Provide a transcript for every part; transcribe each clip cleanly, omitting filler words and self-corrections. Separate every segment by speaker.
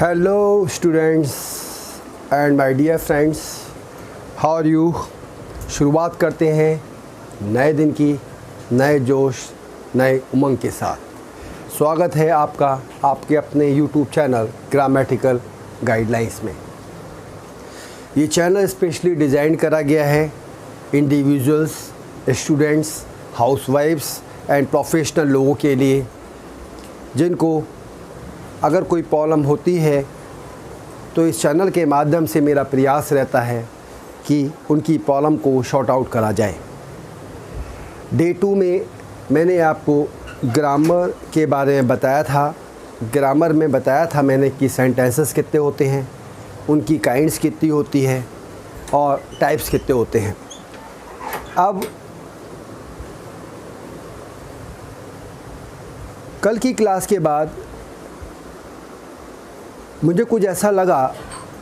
Speaker 1: Hello students and my dear friends, how are you. शुरुआत करते हैं नए दिन की नए जोश नए उमंग के साथ। स्वागत है आपका आपके अपने यूट्यूब चैनल ग्रामेटिकल गाइडलाइंस में। ये चैनल स्पेशली डिज़ाइन करा गया है इंडिविजुअल्स, स्टूडेंट्स, हाउसवाइफ्स एंड प्रोफेशनल लोगों के लिए, जिनको अगर कोई प्रॉब्लम होती है तो इस चैनल के माध्यम से मेरा प्रयास रहता है कि उनकी प्रॉब्लम को शॉर्ट आउट करा जाए। डे 2 में मैंने आपको ग्रामर के बारे में बताया था। ग्रामर में बताया था मैंने कि सेंटेंसेस कितने होते हैं, उनकी काइंड्स कितनी होती है और टाइप्स कितने होते हैं। अब कल की क्लास के बाद मुझे कुछ ऐसा लगा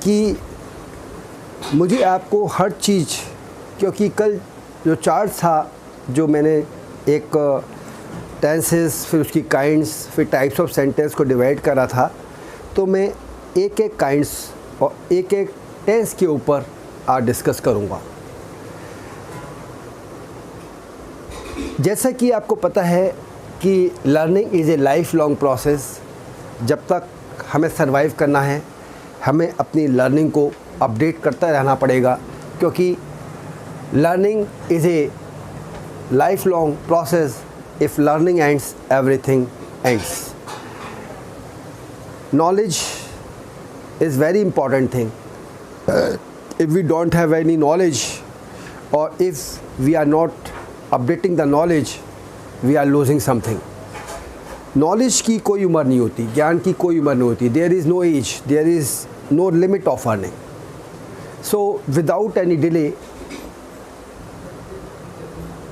Speaker 1: कि मुझे आपको हर चीज़, क्योंकि कल जो चार्ट था जो मैंने एक टेंसेस, फिर उसकी काइंड्स, फिर टाइप्स ऑफ सेंटेंस को डिवाइड करा था, तो मैं एक एक काइंड्स और एक एक टेंस के ऊपर आज डिस्कस करूँगा। जैसा कि आपको पता है कि learning is a life long process. जब तक हमें सरवाइव करना है, हमें अपनी लर्निंग को अपडेट करता रहना पड़ेगा, क्योंकि learning is a life long process. If learning ends, everything ends. Knowledge is very important thing. If we don't have any knowledge और if we are not updating the knowledge, we are losing something. Knowledge की कोई उम्र नहीं होती, ज्ञान की कोई उम्र नहीं होती। There is no age, there is no limit of earning. So without any delay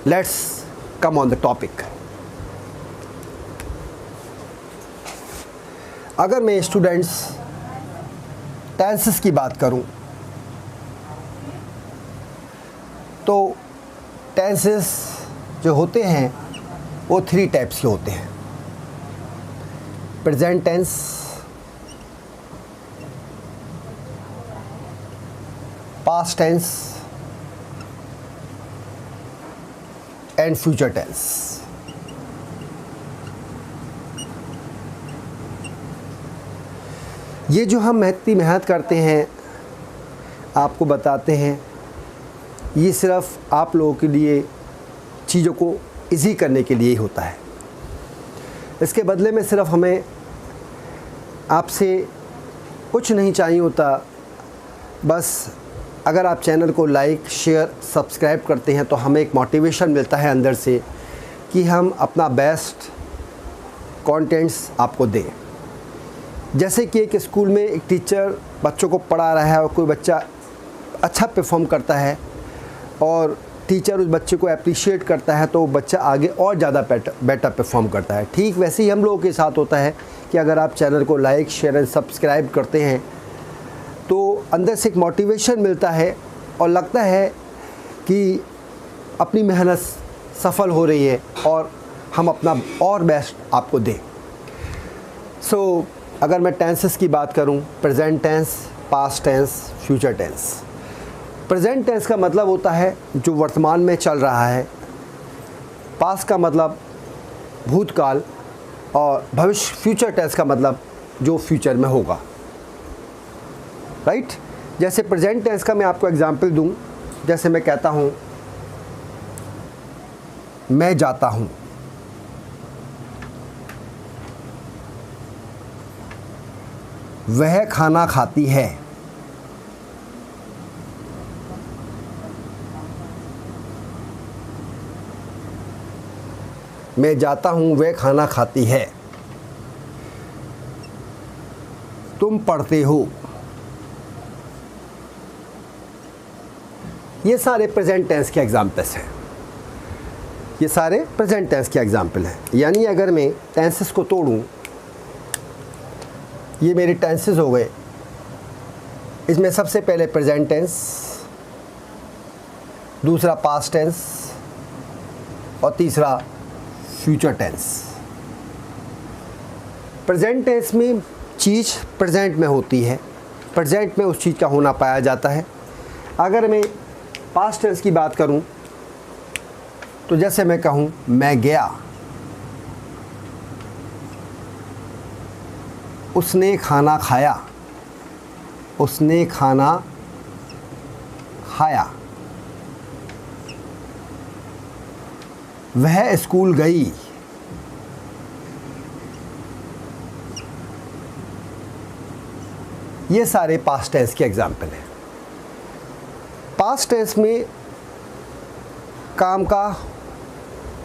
Speaker 1: let's come on the topic. अगर मैं स्टूडेंट्स टेंसेस की बात करूं तो टेंसेस जो होते हैं वो 3 टाइप्स के होते हैं। Present tense, past tense and future tense. ये जो हम इतनी मेहनत करते हैं, आपको बताते हैं, ये सिर्फ आप लोगों के लिए चीज़ों को इजी करने के लिए ही होता है। इसके बदले में सिर्फ हमें आपसे कुछ नहीं चाहिए होता। बस अगर आप चैनल को लाइक, शेयर, सब्सक्राइब करते हैं तो हमें एक मोटिवेशन मिलता है अंदर से कि हम अपना बेस्ट कंटेंट्स आपको दें। जैसे कि एक स्कूल में एक टीचर बच्चों को पढ़ा रहा है और कोई बच्चा अच्छा परफॉर्म करता है और टीचर उस बच्चे को अप्रिशिएट करता है, तो वो बच्चा आगे और ज़्यादा बेटर परफॉर्म करता है। ठीक वैसे ही हम लोगों के साथ होता है कि अगर आप चैनल को लाइक, शेयर एंड सब्सक्राइब करते हैं तो अंदर से एक मोटिवेशन मिलता है और लगता है कि अपनी मेहनत सफल हो रही है और हम अपना और बेस्ट आपको दें। सो अगर मैं टेंसेस की बात करूं, present tense, past tense, future tense. Present tense का मतलब होता है जो वर्तमान में चल रहा है। पास्ट का मतलब भूतकाल और भविष्य। फ्यूचर टेंस का मतलब जो फ्यूचर में होगा, राइट। जैसे प्रेजेंट टेंस का मैं आपको एग्जांपल दूं, जैसे मैं कहता हूं मैं जाता हूं, वह खाना खाती है, मैं जाता हूँ वह खाना खाती है, तुम पढ़ते हो। ये सारे प्रेजेंट टेंस के एग्जाम्पल्स हैं। ये सारे प्रेजेंट टेंस के एग्जाम्पल हैं। यानी अगर मैं टेंसेस को तोड़ूं, ये मेरे टेंसेस हो गए। इसमें सबसे पहले प्रेजेंट टेंस, दूसरा पास्ट टेंस और तीसरा फ्यूचर टेंस। प्रेजेंट टेंस में चीज़ प्रेजेंट में होती है, प्रेजेंट में उस चीज़ का होना पाया जाता है। अगर मैं पास्ट टेंस की बात करूं तो जैसे मैं कहूं मैं गया, उसने खाना खाया, उसने खाना खाया, वह स्कूल गई, ये सारे पास्ट टेंस के एग्जाम्पल हैं। पास्ट टेंस में काम का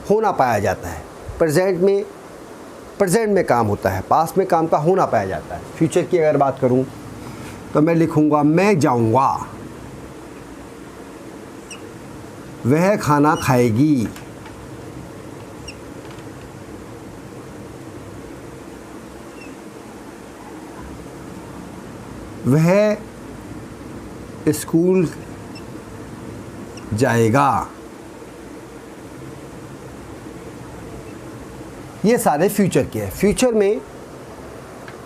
Speaker 1: होना पाया जाता है, प्रेजेंट में काम होता है, पास्ट में काम का होना पाया जाता है। फ्यूचर की अगर बात करूं तो मैं लिखूंगा मैं जाऊंगा, वह खाना खाएगी, वह स्कूल जाएगा। ये सारे फ्यूचर के हैं। फ्यूचर में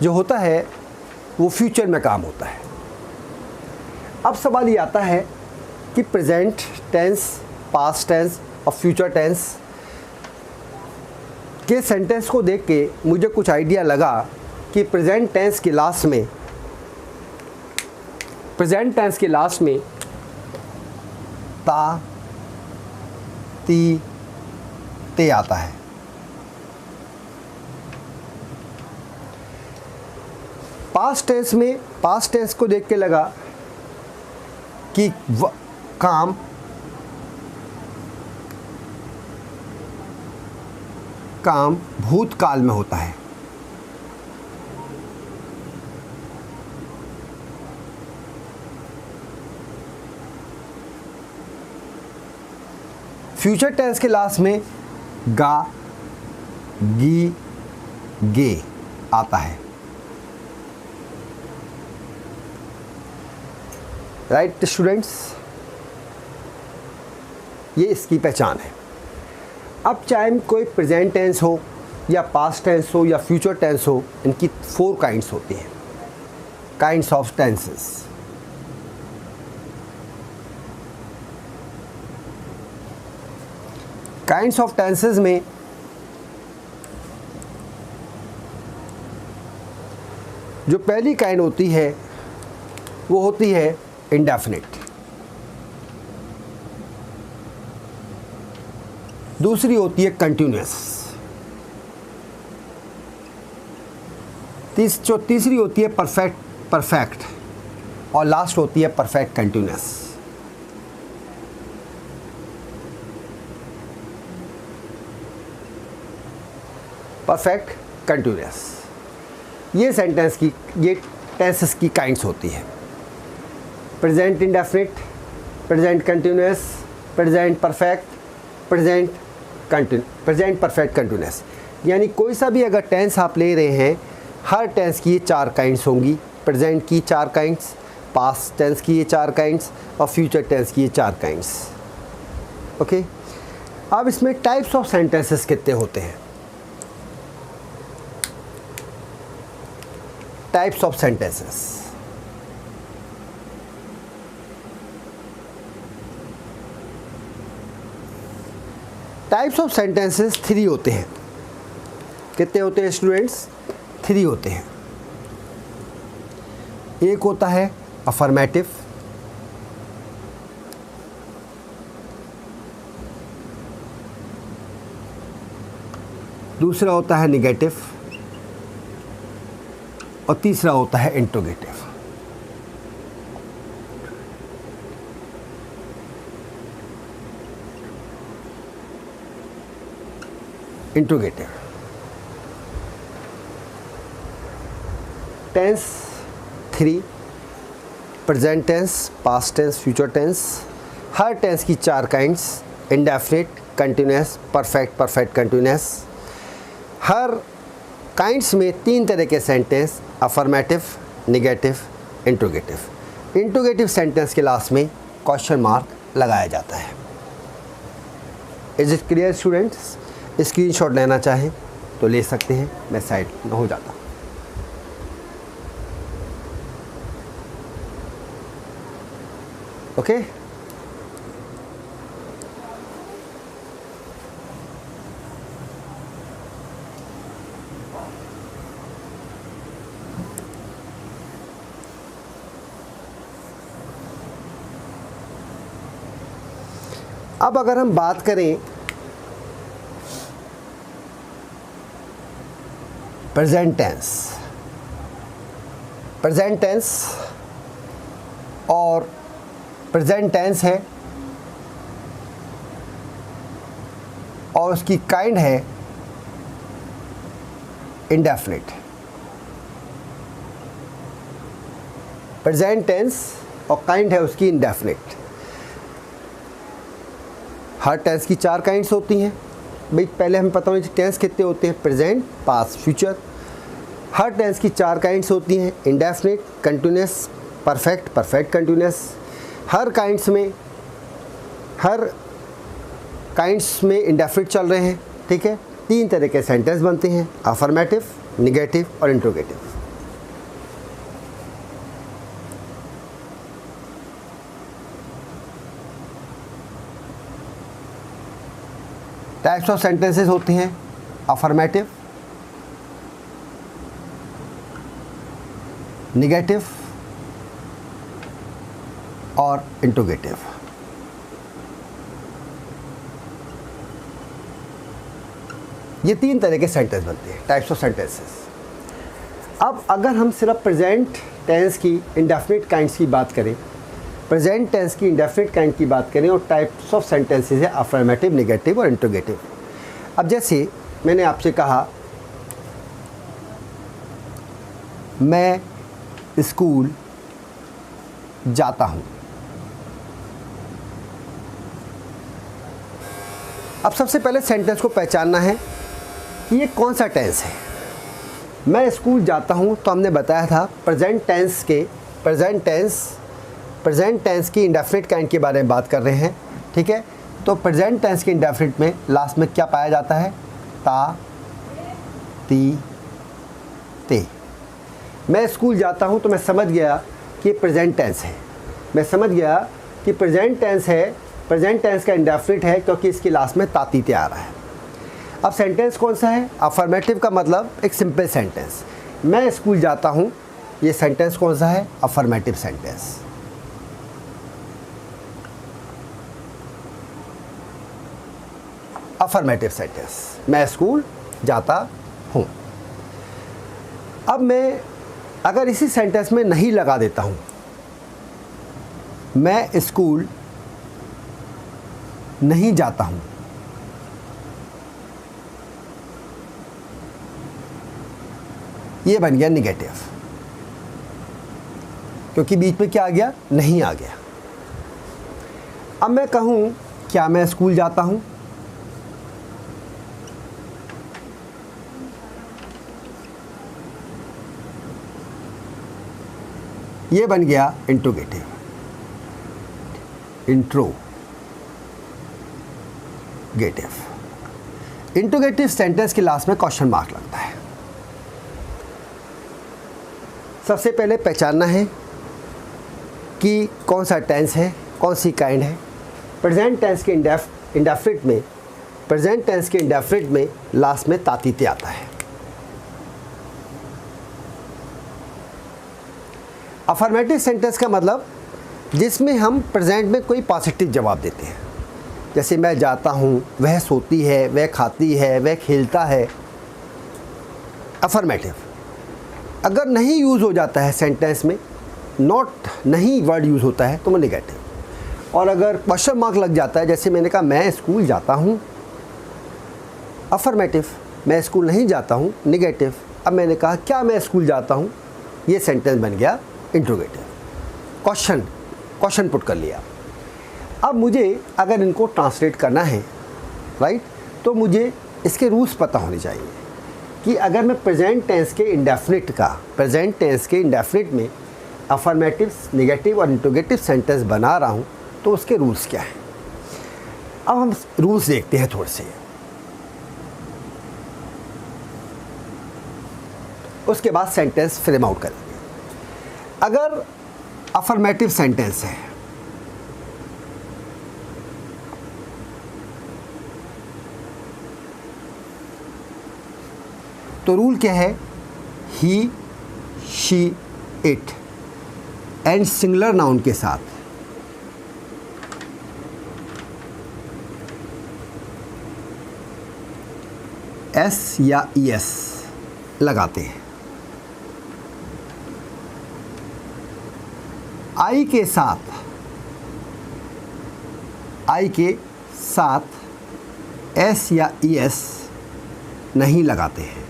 Speaker 1: जो होता है वो फ्यूचर में काम होता है। अब सवाल ये आता है कि प्रेजेंट टेंस, पास्ट टेंस और फ्यूचर टेंस के सेंटेंस को देख के मुझे कुछ आइडिया लगा कि प्रेजेंट टेंस के लास्ट में ता, ती, ते आता है। पास्ट टेंस को देख के लगा कि काम भूतकाल में होता है। फ्यूचर टेंस के लास्ट में गा, गी, गे आता है। राइट स्टूडेंट्स, ये इसकी पहचान है। अब चाहे कोई प्रेजेंट टेंस हो या पास्ट टेंस हो या फ्यूचर टेंस हो, इनकी 4 काइंड्स होती हैं, kinds of tenses. Kinds of tenses में जो पहली काइंड होती है वो होती है इंडेफिनिट, दूसरी होती है कंटिन्यूअस, तीसरी होती है परफेक्ट और लास्ट होती है परफेक्ट कंटिन्यूअस। परफेक्ट कंटिन्यूअस, ये टेंसेस की काइंड्स होती है। Present indefinite, present continuous, present perfect, present perfect continuous. यानी कोई सा भी अगर टेंस आप ले रहे हैं, हर टेंस की ये 4 काइंड्स होंगी। प्रेजेंट की 4 काइंड्स, पास्ट टेंस की ये 4 काइंड्स और फ्यूचर टेंस की ये 4 काइंड्स। ओके, अब इसमें टाइप्स ऑफ सेंटेंसेस कितने होते हैं? Types of sentences, types of sentences 3 होते हैं। कितने होते हैं स्टूडेंट्स? 3 होते हैं। एक होता है अफर्मेटिव, दूसरा होता है निगेटिव और तीसरा होता है interrogative. Interrogative tense 3, present tense, past tense, future tense. हर टेंस की 4 kinds, indefinite, continuous, perfect continuous. हर काइंड्स में 3 तरह के sentence, affirmative, negative, interrogative. Interrogative sentence के लास्ट में क्वेश्चन मार्क लगाया जाता है। Is it clear students? Screenshot लेना चाहें तो ले सकते हैं, मैं साइड में हो जाता हूँ। ओके। अब अगर हम बात करें प्रेजेंट टेंस, प्रेजेंट टेंस और प्रेजेंट टेंस है और उसकी काइंड है इंडेफिनिट। प्रेजेंट टेंस और काइंड है उसकी इंडेफिनिट। हर टेंस की 4 काइंड्स होती हैं भाई। पहले हमें पता होना चाहिए टेंस कितने होते हैं, प्रेजेंट, पास्ट, फ्यूचर। हर टेंस की 4 काइंड्स होती हैं, indefinite, continuous, perfect, perfect continuous. हर काइंड्स में इंडेफिनिट चल रहे हैं, ठीक है। 3 तरह के सेंटेंस बनते हैं, अफर्मेटिव, निगेटिव और इंट्रोगेटिव। टाइप्स ऑफ सेंटेंसेस होते हैं अफर्मेटिव, निगेटिव और इंट्रोगेटिव। ये 3 तरह के सेंटेंस बनते हैं, टाइप्स ऑफ सेंटेंसेस। अब अगर हम सिर्फ प्रेजेंट टेंस की इंडेफिनिट काइंड्स की बात करें, प्रेजेंट टेंस की इंडेफिनिट काइंड की बात करें और टाइप्स ऑफ सेंटेंसेस है अफर्मेटिव, निगेटिव और इंट्रोगेटिव। अब जैसे मैंने आपसे कहा मैं स्कूल जाता हूँ। अब सबसे पहले सेंटेंस को पहचानना है कि ये कौन सा टेंस है। मैं स्कूल जाता हूँ तो हमने बताया था प्रेजेंट टेंस की इंडेफिनिट काइंड के बारे में बात कर रहे हैं, ठीक है। तो प्रेजेंट टेंस के इंडेफिनिट में लास्ट में क्या पाया जाता है, ता, ती, ते। मैं स्कूल जाता हूँ तो मैं समझ गया कि प्रेजेंट टेंस है। मैं समझ गया कि प्रेजेंट टेंस है, प्रेजेंट टेंस का इंडेफिनिट है क्योंकि इसकी लास्ट में ता, ती, ते आ रहा है। अब सेंटेंस कौन सा है, अफर्मेटिव का मतलब एक सिंपल सेंटेंस। मैं स्कूल जाता हूँ, ये सेंटेंस कौन सा है, अफर्मेटिव सेंटेंस। अफर्मेटिव सेंटेंस, मैं स्कूल जाता हूँ। अब मैं अगर इसी सेंटेंस में नहीं लगा देता हूँ, मैं स्कूल नहीं जाता हूँ, ये बन गया निगेटिव, क्योंकि बीच में क्या आ गया, नहीं आ गया। अब मैं कहूँ क्या मैं स्कूल जाता हूँ, ये बन गया इंट्रोगेटिव, इंट्रोगेटिव सेंटेंस के लास्ट में क्वेश्चन मार्क लगता है। सबसे पहले पहचानना है कि कौन सा टेंस है, कौन सी काइंड है। प्रेजेंट टेंस के इंडेफिनिट में लास्ट में तातीते आता है। अफर्मेटिव सेंटेंस का मतलब जिसमें हम प्रेजेंट में कोई पॉजिटिव जवाब देते हैं, जैसे मैं जाता हूँ, वह सोती है, वह खाती है, वह खेलता है। अफर्मेटिव अगर नहीं यूज़ हो जाता है सेंटेंस में, नहीं वर्ड यूज़ होता है तो वो निगेटिव। और अगर क्वेश्चन मार्क लग जाता है, जैसे मैंने कहा मैं स्कूल जाता हूँ, अफर्मेटिव, मैं स्कूल नहीं जाता हूँ, निगेटिव। अब मैंने कहा क्या मैं स्कूल जाता हूँ, ये सेंटेंस बन गया इंट्रोगेटिव। क्वेश्चन पुट कर लिया। अब मुझे अगर इनको ट्रांसलेट करना है, राइट, तो मुझे इसके रूल्स पता होने चाहिए कि अगर मैं प्रेजेंट टेंस के इंडेफिनिट में अफर्मेटिव, निगेटिव और इंट्रोगेटिव सेंटेंस बना रहा हूँ तो उसके रूल्स क्या हैं। अब हम रूल्स देखते हैं थोड़े से, उसके बाद सेंटेंस फ्रेम आउट करेंगे। अगर अफर्मेटिव सेंटेंस है तो रूल क्या है? He, she, it and singular noun के साथ एस या ईएस लगाते हैं। आई के साथ एस या ईएस नहीं लगाते हैं।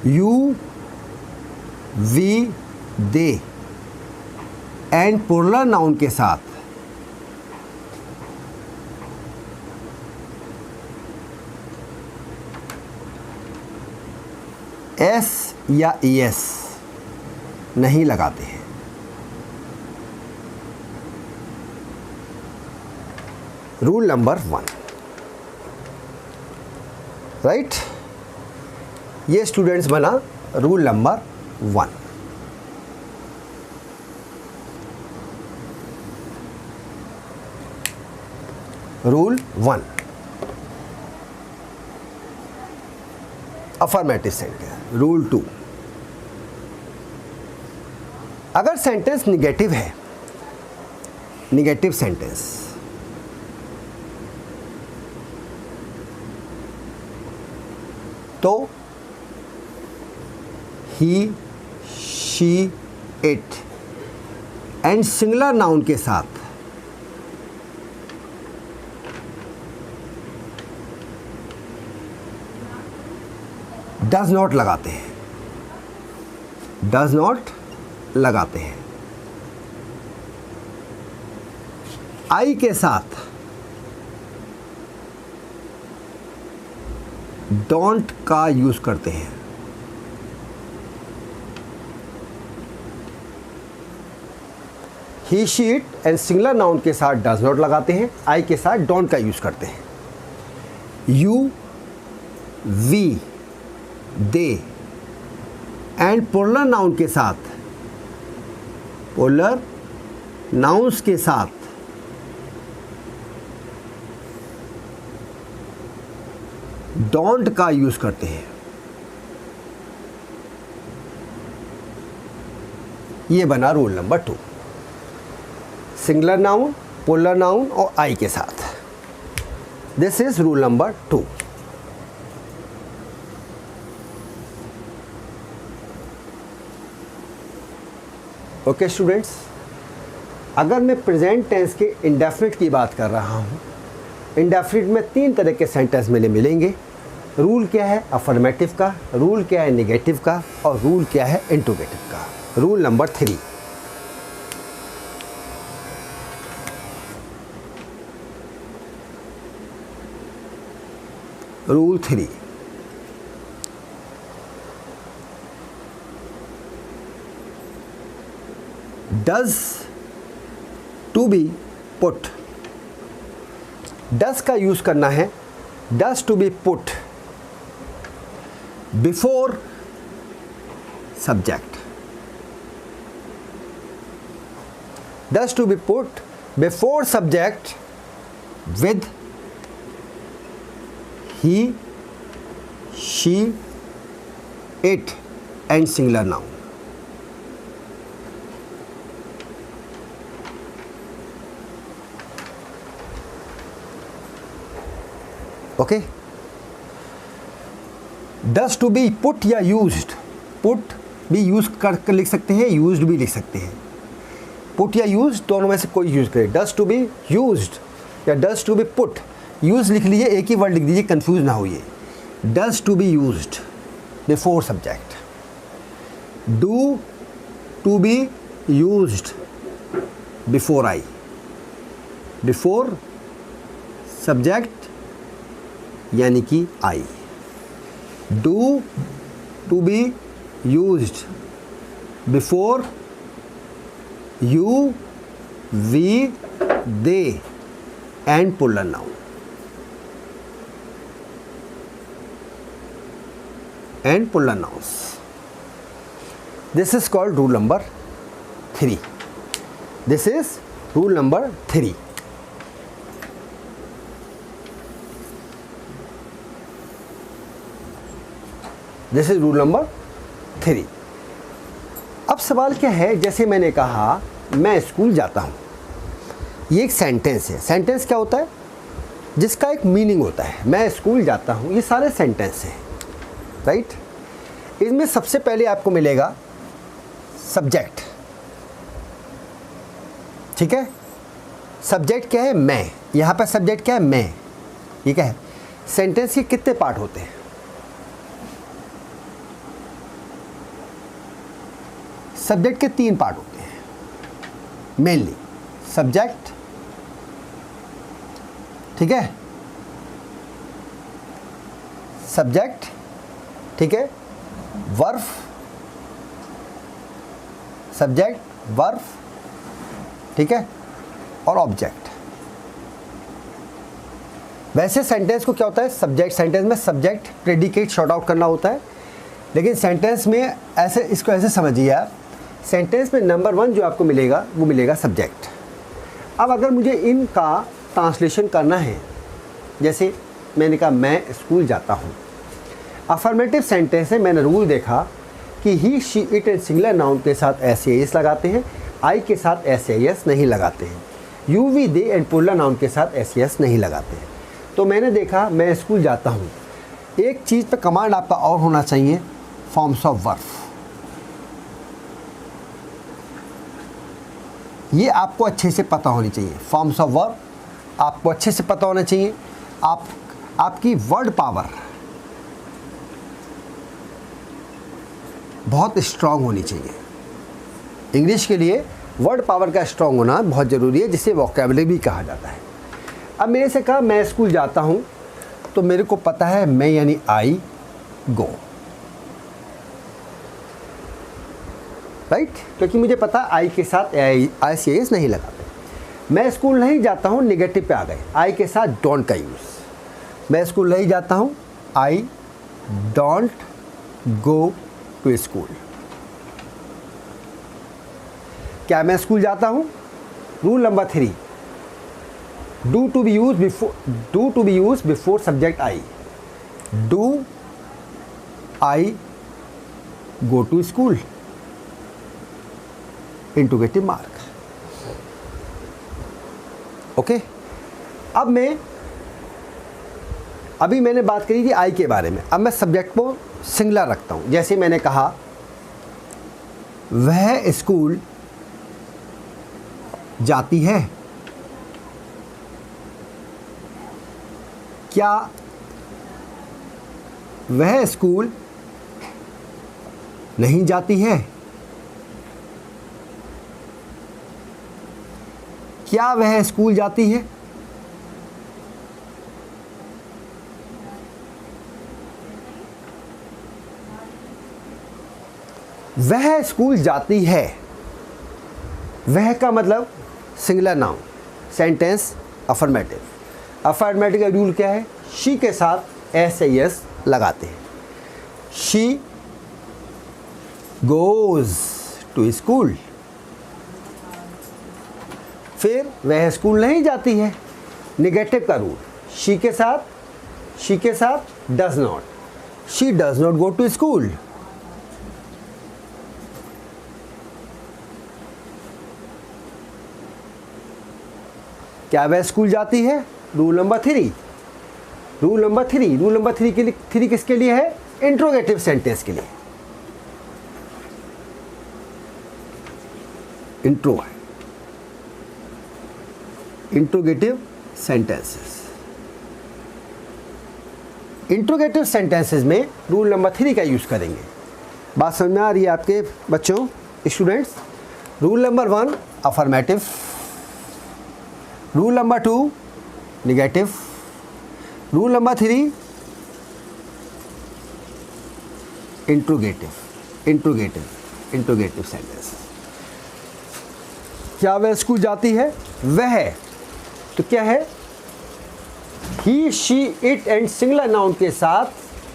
Speaker 1: You, we, they and plural noun के साथ एस या ईएस नहीं लगाते हैं। Rule number 1, right? ये स्टूडेंट्स बना rule number 1। Rule 1, affirmative sentence. Rule 2, अगर सेंटेंस निगेटिव है, निगेटिव सेंटेंस, तो he, she, it and singular noun के साथ डज नॉट लगाते हैं। डज नॉट लगाते हैं। आई के साथ डोंट का यूज करते हैं। He, she, it and singular noun के साथ डज नॉट लगाते हैं। आई के साथ डोंट का यूज करते हैं। You, we, they and plural noun के साथ, प्लूरल नाउन्स के साथ डोंट का यूज करते हैं। ये बना rule number 2, singular noun, plural noun और आई के साथ। This is rule number 2। Okay students, अगर मैं प्रेजेंट टेंस के इंडेफिनिट की बात कर रहा हूँ, इंडेफिनिट में 3 तरह के सेंटेंस मिलेंगे। रूल क्या है? अफर्मेटिव का। रूल क्या है? निगेटिव का। और रूल क्या है? इंट्रोगेटिव का। Rule number 3, rule 3, does to be put. Does का यूज करना है। Does to be put before subject. Does to be put before subject with he, she, it and singular noun. Okay, does to be put या used, put भी use कर लिख सकते हैं, used भी लिख सकते हैं। पुट या यूज्ड दोनों में से कोई यूज करे। डज टू बी यूज्ड या does to be put, use लिख लीजिए, एक ही वर्ड लिख दीजिए, कंफ्यूज ना होइए। Does to be used before subject, do to be used before I, before subject यानी कि I. Do to be used before you, we, they and plural noun. And plural nouns. This is called rule number 3. This is rule number 3. This is rule number 3। अब सवाल क्या है, जैसे मैंने कहा मैं स्कूल जाता हूँ, ये एक सेंटेंस है। सेंटेंस क्या होता है? जिसका एक मीनिंग होता है। मैं स्कूल जाता हूँ, ये सारे सेंटेंस हैं, राइट। इसमें सबसे पहले आपको मिलेगा सब्जेक्ट, ठीक है। सब्जेक्ट क्या है? मैं। यहाँ पर सब्जेक्ट क्या है? मैं। ये क्या है? सेंटेंस के कितने पार्ट होते हैं? सब्जेक्ट के 3 पार्ट होते हैं मेनली। सब्जेक्ट, ठीक है, सब्जेक्ट, ठीक है, वर्ब, सब्जेक्ट, वर्ब, ठीक है, और ऑब्जेक्ट। वैसे सेंटेंस को क्या होता है? सब्जेक्ट, सेंटेंस में सब्जेक्ट प्रेडिकेट शॉर्ट आउट करना होता है, लेकिन सेंटेंस में ऐसे, इसको ऐसे समझिए आप, सेंटेंस में नंबर 1 जो आपको मिलेगा वो मिलेगा सब्जेक्ट। अब अगर मुझे इनका ट्रांसलेशन करना है, जैसे मैंने कहा मैं स्कूल जाता हूँ, अफर्मेटिव सेंटेंस है। मैंने रूल देखा कि he, she, it and singular noun के साथ एस लगाते हैं, आई के साथ एस नहीं लगाते हैं, you, we, they and plural noun के साथ एस नहीं लगाते हैं। तो मैंने देखा मैं स्कूल जाता हूँ, एक चीज़ पे कमांड आपका और होना चाहिए, फॉर्म्स ऑफ वर्ब। ये आपको अच्छे से पता होनी चाहिए। फॉर्म्स ऑफ वर्ब आपको अच्छे से पता होना चाहिए। आपकी वर्ड पावर बहुत स्ट्रांग होनी चाहिए। इंग्लिश के लिए वर्ड पावर का स्ट्रांग होना बहुत ज़रूरी है, जिसे वोकैबुलरी भी कहा जाता है। अब मेरे से कहा मैं स्कूल जाता हूँ, तो मेरे को पता है मैं यानी आई गो, राइट, क्योंकि मुझे पता आई के साथ एस नहीं लगाते। मैं स्कूल नहीं जाता हूँ, निगेटिव पे आ गए, आई के साथ डोंट का यूज़। मैं स्कूल नहीं जाता हूँ, I don't go to school. क्या मैं स्कूल जाता हूँ? Rule number 3, do to be use before subject I. Do I go to school, interrogative mark. Okay. अब अभी मैंने बात करी थी आई के बारे में, अब मैं सब्जेक्ट को सिंगुलर रखता हूं। जैसे मैंने कहा वह स्कूल जाती है, क्या वह स्कूल नहीं जाती है? क्या वह स्कूल जाती है? वह स्कूल जाती है, वह का मतलब singular noun, sentence affirmative. Affirmative का रूल क्या है? शी के साथ एस लगाते हैं। She goes to school. फिर वह स्कूल नहीं जाती है, निगेटिव का रूल, शी के साथ does not, she does not go to school. क्या वह स्कूल जाती है? Rule number 3। रूल नंबर 3 के लिए, 3 किसके लिए है? इंट्रोगेटिव सेंटेंस के लिए। Interrogative sentences. इंट्रोगेटिव सेंटेंसेस में रूल नंबर 3 का यूज़ करेंगे। बात समझ में आ रही है आपके बच्चों, students? Rule number 1 affirmative, rule number 2 negative, rule number 3 interrogative sentence. क्या वह स्कूल जाती है? वह, तो क्या है? He, she, it and singular noun के साथ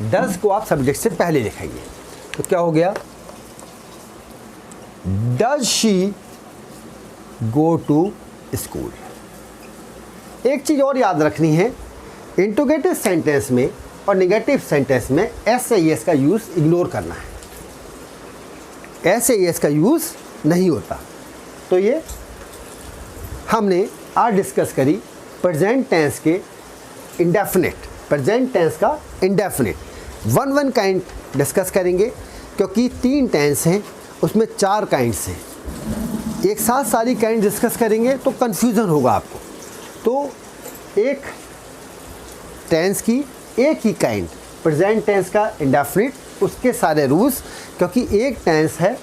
Speaker 1: डज को आप सब्जेक्ट से पहले लिखेंगे, तो क्या हो गया? Does she go to school. एक चीज़ और याद रखनी है, इंट्रोगेटिव सेंटेंस में और नेगेटिव सेंटेंस में एस या एस का यूज़ इग्नोर करना है, एस या एस का यूज़ नहीं होता। तो ये हमने आज डिस्कस करी प्रेजेंट टेंस के इंडेफिनिट, प्रेजेंट टेंस का इंडेफिनिट। वन काइंड डिस्कस करेंगे क्योंकि 3 टेंस हैं, उसमें 4 काइंड्स हैं। एक साथ सारी काइंड डिस्कस करेंगे तो कन्फ्यूज़न होगा आपको। तो एक टेंस की एक ही काइंड, प्रेजेंट टेंस का इंडेफिनिट, उसके सारे रूल्स, क्योंकि एक टेंस है,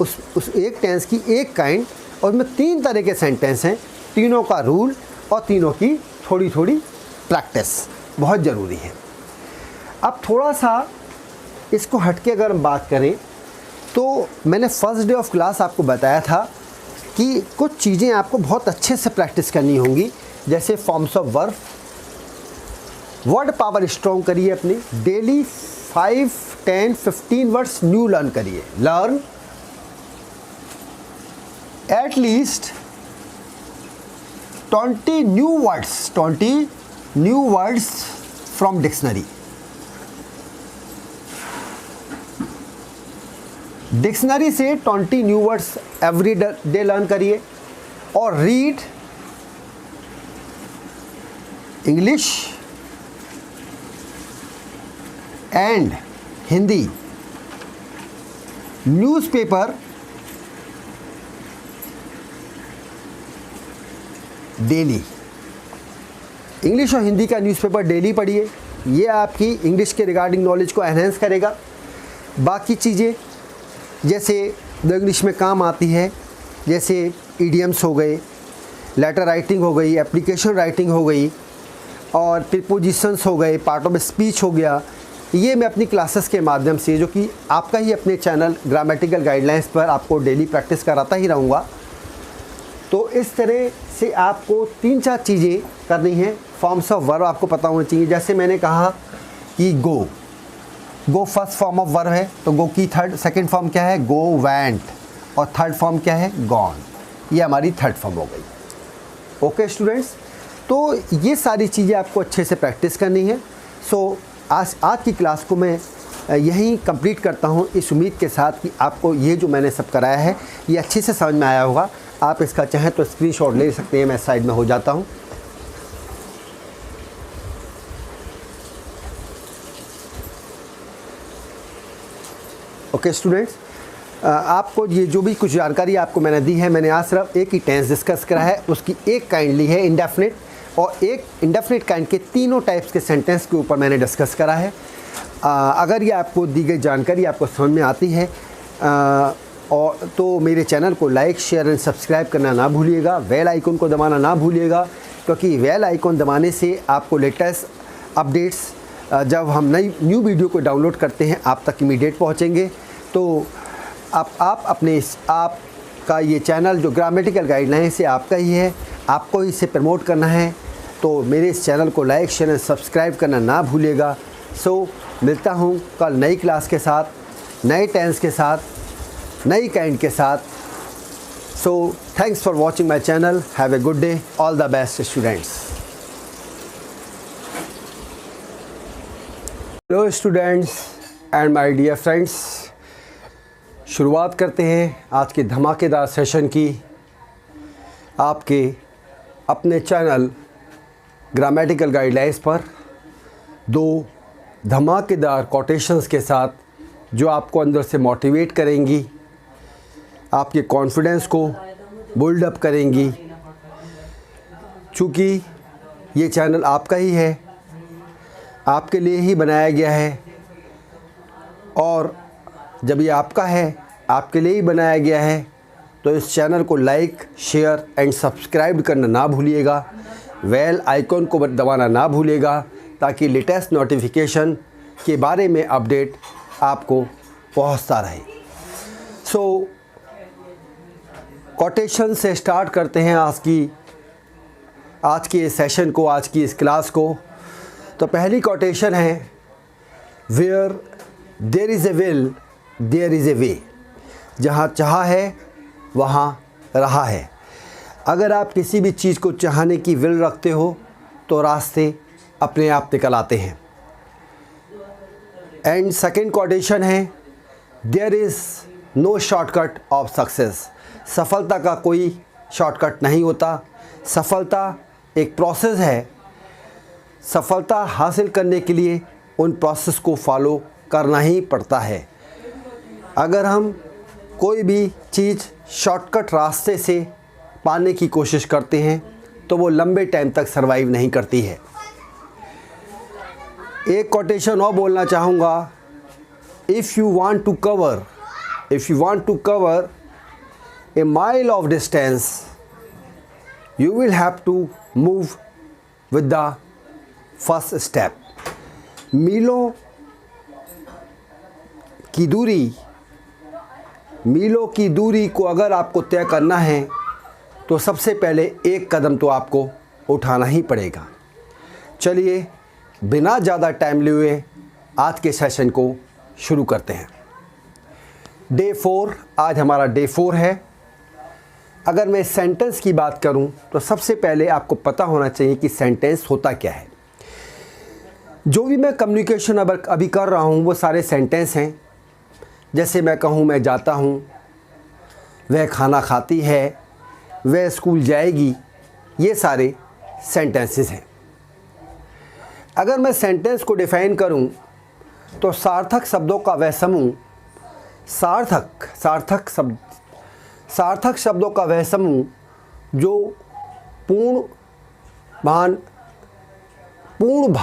Speaker 1: उस एक टेंस की एक काइंड और उसमें 3 तरह के सेंटेंस हैं, तीनों का रूल और तीनों की थोड़ी थोड़ी प्रैक्टिस बहुत ज़रूरी है। अब थोड़ा सा इसको हटके अगर हम बात करें तो मैंने फर्स्ट डे ऑफ क्लास आपको बताया था कि कुछ चीज़ें आपको बहुत अच्छे से प्रैक्टिस करनी होंगी, जैसे forms of verb, word power strong करिए अपनी, डेली 5, 10, 15 वर्ड्स न्यू लर्न करिए, learn at least 20 new words from dictionary. Dictionary से 20 new words every day learn करिए और read English and Hindi newspaper daily. English और हिंदी का न्यूज़पेपर डेली पढ़िए, ये आपकी इंग्लिश के रिगार्डिंग नॉलेज को एनहेंस करेगा। बाकी चीज़ें जैसे जो इंग्लिश में काम आती है, जैसे इडियम्स हो गए, लेटर राइटिंग हो गई, एप्लीकेशन राइटिंग हो गई और प्रीपोजिशंस हो गए, पार्ट ऑफ स्पीच हो गया, ये मैं अपनी क्लासेस के माध्यम से, जो कि आपका ही अपने चैनल ग्रामेटिकल गाइडलाइंस पर आपको डेली प्रैक्टिस कराता ही रहूँगा। तो इस तरह से आपको 3-4 चीज़ें करनी हैं। फॉर्म्स ऑफ वर्ब आपको पता होना चाहिए, जैसे मैंने कहा कि गो फर्स्ट फॉर्म ऑफ वर्ब है, तो गो की सेकंड फॉर्म क्या है, गो वेंट, और थर्ड फॉर्म क्या है, गॉन। ये हमारी थर्ड फॉर्म हो गई। ओके स्टूडेंट्स, तो ये सारी चीज़ें आपको अच्छे से प्रैक्टिस करनी है। सो आज की क्लास को मैं यहीं कंप्लीट करता हूँ, इस उम्मीद के साथ कि आपको ये जो मैंने सब कराया है ये अच्छे से समझ में आया होगा। आप इसका चाहें तो स्क्रीनशॉट ले सकते हैं, मैं साइड में हो जाता हूँ। ओके स्टूडेंट्स, आपको ये जो भी कुछ जानकारी आपको मैंने दी है, मैंने आज सिर्फ एक ही टेंस डिस्कस करा है, उसकी एक काइंड ली है इंडेफिनिट, और एक इंडेफिनिट काइंड के तीनों टाइप्स के सेंटेंस के ऊपर मैंने डिस्कस करा है। अगर ये आपको दी गई जानकारी आपको समझ में आती है और तो मेरे चैनल को लाइक, शेयर एंड सब्सक्राइब करना ना भूलिएगा, बेल आइकन को दबाना ना भूलिएगा, क्योंकि बेल आइकन दबाने से आपको लेटेस्ट अपडेट्स जब हम न्यू वीडियो को डाउनलोड करते हैं आप तक इमीडिएट पहुंचेंगे। तो आप आपका ये चैनल जो ग्रामेटिकल गाइडलाइन से आपका ही है, आपको इसे प्रमोट करना है, तो मेरे इस चैनल को लाइक, शेयर एंड सब्सक्राइब करना ना भूलिएगा। सो मिलता हूँ कल नई क्लास के साथ, नए टेंस के साथ, नई काइंड के साथ। So thanks for watching my channel, have a good day, all the best students. Hello students and my dear friends, शुरुआत करते हैं आज के धमाकेदार सेशन की आपके अपने चैनल ग्रामेटिकल गाइडलाइंस पर। 2 धमाकेदार कोटेशंस के साथ जो आपको अंदर से मोटिवेट करेंगी, आपके कॉन्फिडेंस को बिल्ड अप करेंगी। चूँकि ये चैनल आपका ही है, आपके लिए ही बनाया गया है, और जब ये आपका है, आपके लिए ही बनाया गया है, तो इस चैनल को लाइक, शेयर एंड सब्सक्राइब करना ना भूलिएगा, बेल आइकन को दबाना ना भूलिएगा, ताकि लेटेस्ट नोटिफिकेशन के बारे में अपडेट आपको पहुंचता रहे। सो कोटेशन से स्टार्ट करते हैं आज के इस सेशन को, आज की इस क्लास को। तो पहली कोटेशन है, where there is a will there is a way. जहाँ चाहा है वहाँ रहा है। अगर आप किसी भी चीज़ को चाहने की विल रखते हो तो रास्ते अपने आप निकल आते हैं। एंड सेकेंड कोटेशन है, there is no shortcut of success. सफलता का कोई शॉर्टकट नहीं होता। सफलता एक प्रोसेस है। सफलता हासिल करने के लिए उन प्रोसेस को फॉलो करना ही पड़ता है। अगर हम कोई भी चीज़ शॉर्टकट रास्ते से पाने की कोशिश करते हैं तो वो लंबे टाइम तक सरवाइव नहीं करती है। एक कोटेशन और बोलना चाहूँगा, if you want to cover a mile of distance you will have to move with the first step। मीलों की दूरी को अगर आपको तय करना है तो सबसे पहले एक कदम तो आपको उठाना ही पड़ेगा। चलिए बिना ज़्यादा टाइम लिए आज के सेशन को शुरू करते हैं। डे 4, आज हमारा डे 4 है। अगर मैं सेंटेंस की बात करूं तो सबसे पहले आपको पता होना चाहिए कि सेंटेंस होता क्या है। जो भी मैं कम्युनिकेशन अभी कर रहा हूं वो सारे सेंटेंस हैं। जैसे मैं कहूं मैं जाता हूं, वह खाना खाती है, वह स्कूल जाएगी, ये सारे सेंटेंसेस हैं। अगर मैं सेंटेंस को डिफ़ाइन करूं तो सार्थक शब्दों का वह समूह, सार्थक शब्दों का वह समूह जो पूर्ण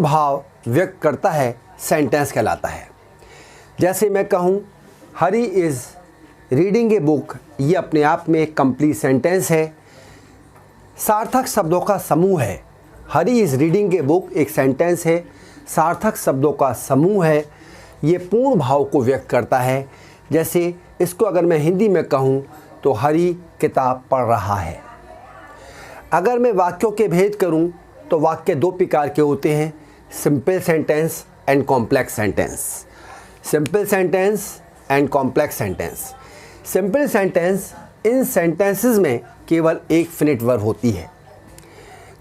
Speaker 1: भाव व्यक्त करता है, सेंटेंस कहलाता है। जैसे मैं कहूँ हरी इज़ रीडिंग ए बुक, ये अपने आप में एक कंप्लीट सेंटेंस है। सार्थक शब्दों का समूह है। हरी इज़ रीडिंग ए बुक एक सेंटेंस है, सार्थक शब्दों का समूह है। ये पूर्ण भाव को व्यक्त करता है। जैसे इसको अगर मैं हिंदी में कहूँ तो हरी किताब पढ़ रहा है। अगर मैं वाक्यों के भेद करूँ तो वाक्य दो प्रकार के होते हैं, simple sentence and complex sentence. Simple sentence and complex sentence. Simple sentence, in sentences में केवल एक फिनिट वर्ब होती है।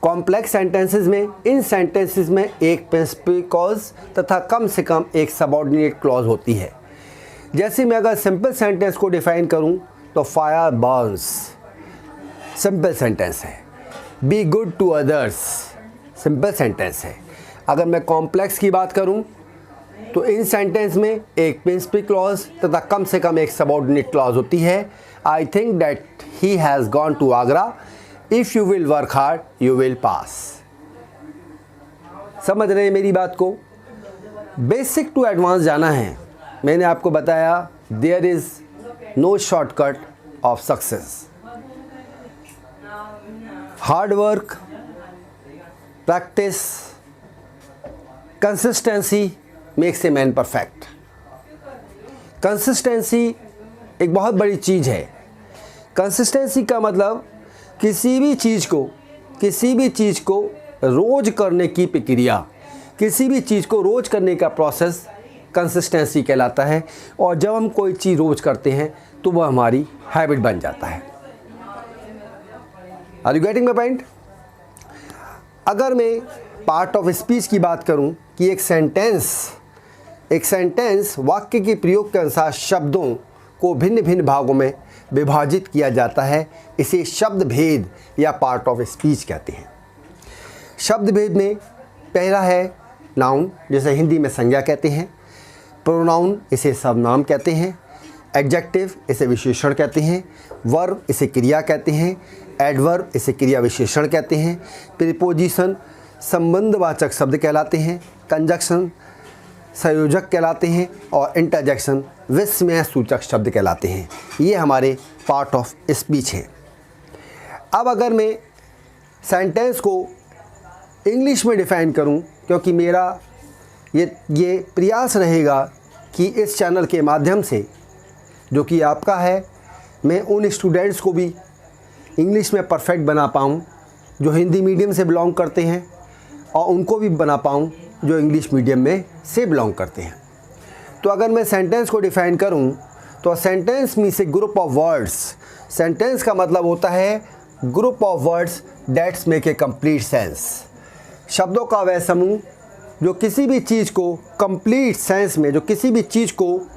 Speaker 1: कॉम्प्लेक्स सेंटेंसेस में, इन सेंटेंसेस में एक प्रिंसिपल क्लॉज तथा कम से कम एक सबऑर्डिनेट क्लॉज होती है। जैसे मैं अगर सिंपल सेंटेंस को डिफ़ाइन करूं तो फायर बर्न्स सिंपल सेंटेंस है। Be good to others simple sentence है। अगर मैं कॉम्प्लेक्स की बात करूं तो इन सेंटेंस में एक प्रिंसिपल क्लॉज तथा कम से कम एक सबऑर्डिनेट क्लॉज होती है। I think that he has gone to Agra, if you will work hard you will pass. समझ रहे हैं मेरी बात को? बेसिक टू एडवांस जाना है। मैंने आपको बताया there is no shortcut of success. Hard work, practice, consistency makes a man perfect. Consistency एक बहुत बड़ी चीज़ है। कंसिस्टेंसी का मतलब किसी भी चीज़ को रोज़ करने की प्रक्रिया, किसी भी चीज़ को रोज़ करने का प्रोसेस कंसिस्टेंसी कहलाता है। और जब हम कोई चीज़ रोज़ करते हैं तो वह हमारी हैबिट बन जाता है। Are you getting my point? अगर मैं पार्ट ऑफ स्पीच की बात करूं कि एक सेंटेंस वाक्य के प्रयोग के अनुसार शब्दों को भिन्न भिन्न भागों में विभाजित किया जाता है, इसे शब्द भेद या पार्ट ऑफ स्पीच कहते हैं। शब्द भेद में पहला है नाउन, जिसे हिंदी में संज्ञा कहते हैं। प्रोनाउन, इसे सर्वनाम कहते हैं। एडजेक्टिव, इसे विशेषण कहते हैं। वर्ब, इसे क्रिया कहते हैं। एडवर्ब, इसे क्रिया विशेषण कहते हैं। प्रीपोजिशन, संबंधवाचक शब्द कहलाते हैं। कंजक्शन, संयोजक कहलाते हैं। और इंटरजेक्शन, विस्मय सूचक शब्द कहलाते हैं। ये हमारे पार्ट ऑफ स्पीच हैं। अब अगर मैं सेंटेंस को इंग्लिश में डिफ़ाइन करूं, क्योंकि मेरा ये प्रयास रहेगा कि इस चैनल के माध्यम से, जो कि आपका है, मैं उन स्टूडेंट्स को भी इंग्लिश में परफेक्ट बना पाऊँ जो हिंदी मीडियम से बिलोंग करते हैं, और उनको भी बना पाऊँ जो इंग्लिश मीडियम में से बिलोंग करते हैं। तो अगर मैं सेंटेंस को डिफ़ाइन करूं तो sentence means A group of words. Sentence का मतलब होता है group of words that's make a complete sense. शब्दों का वह समूह जो किसी भी चीज़ को कंप्लीट सेंस में, जो किसी भी चीज़ को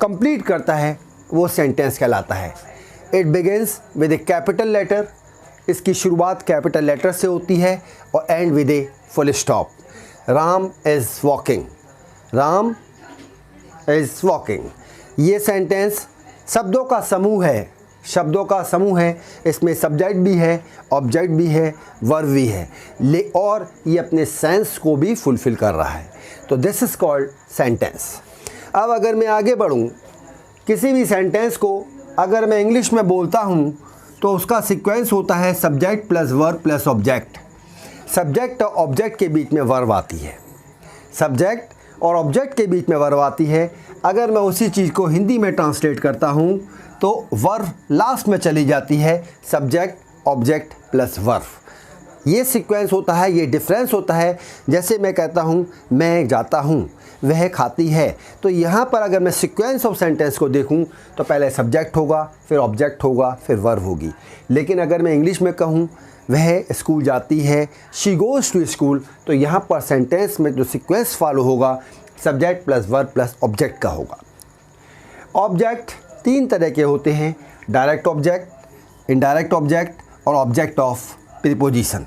Speaker 1: कंप्लीट करता है, वो सेंटेंस कहलाता है। It begins with a capital letter, इसकी शुरुआत कैपिटल लेटर से होती है, और end with a full stop. Ram is walking, Ram is walking. ये सेंटेंस शब्दों का समूह है, शब्दों का समूह है। इसमें सब्जेक्ट भी है, ऑब्जेक्ट भी है, वर्ब भी है, और ये अपने सेंस को भी फुलफ़िल कर रहा है। तो दिस इज़ कॉल्ड सेंटेंस। अब अगर मैं आगे बढ़ूँ, किसी भी सेंटेंस को अगर मैं इंग्लिश में बोलता हूँ तो उसका सीक्वेंस होता है subject plus verb plus object. Subject और ऑब्जेक्ट के बीच में वर्ब आती है, सब्जेक्ट और ऑब्जेक्ट के बीच में वर्ब आती है। अगर मैं उसी चीज़ को हिंदी में ट्रांसलेट करता हूँ तो वर्ब लास्ट में चली जाती है, सब्जेक्ट ऑब्जेक्ट प्लस वर्ब। ये सीक्वेंस होता है, ये डिफरेंस होता है। जैसे मैं कहता हूँ मैं जाता हूँ, वह खाती है, तो यहाँ पर अगर मैं सीक्वेंस ऑफ सेंटेंस को देखूँ तो पहले सब्जेक्ट होगा, फिर ऑब्जेक्ट होगा, फिर वर्ब होगी। लेकिन अगर मैं इंग्लिश में कहूँ वह स्कूल जाती है, शी गोज़ टू स्कूल, तो यहाँ पर सेंटेंस में जो सीक्वेंस फॉलो होगा subject plus verb plus object का होगा। ऑब्जेक्ट तीन तरह के होते हैं, डायरेक्ट ऑब्जेक्ट, इनडायरेक्ट ऑब्जेक्ट और ऑब्जेक्ट ऑफ प्रीपोजिशन।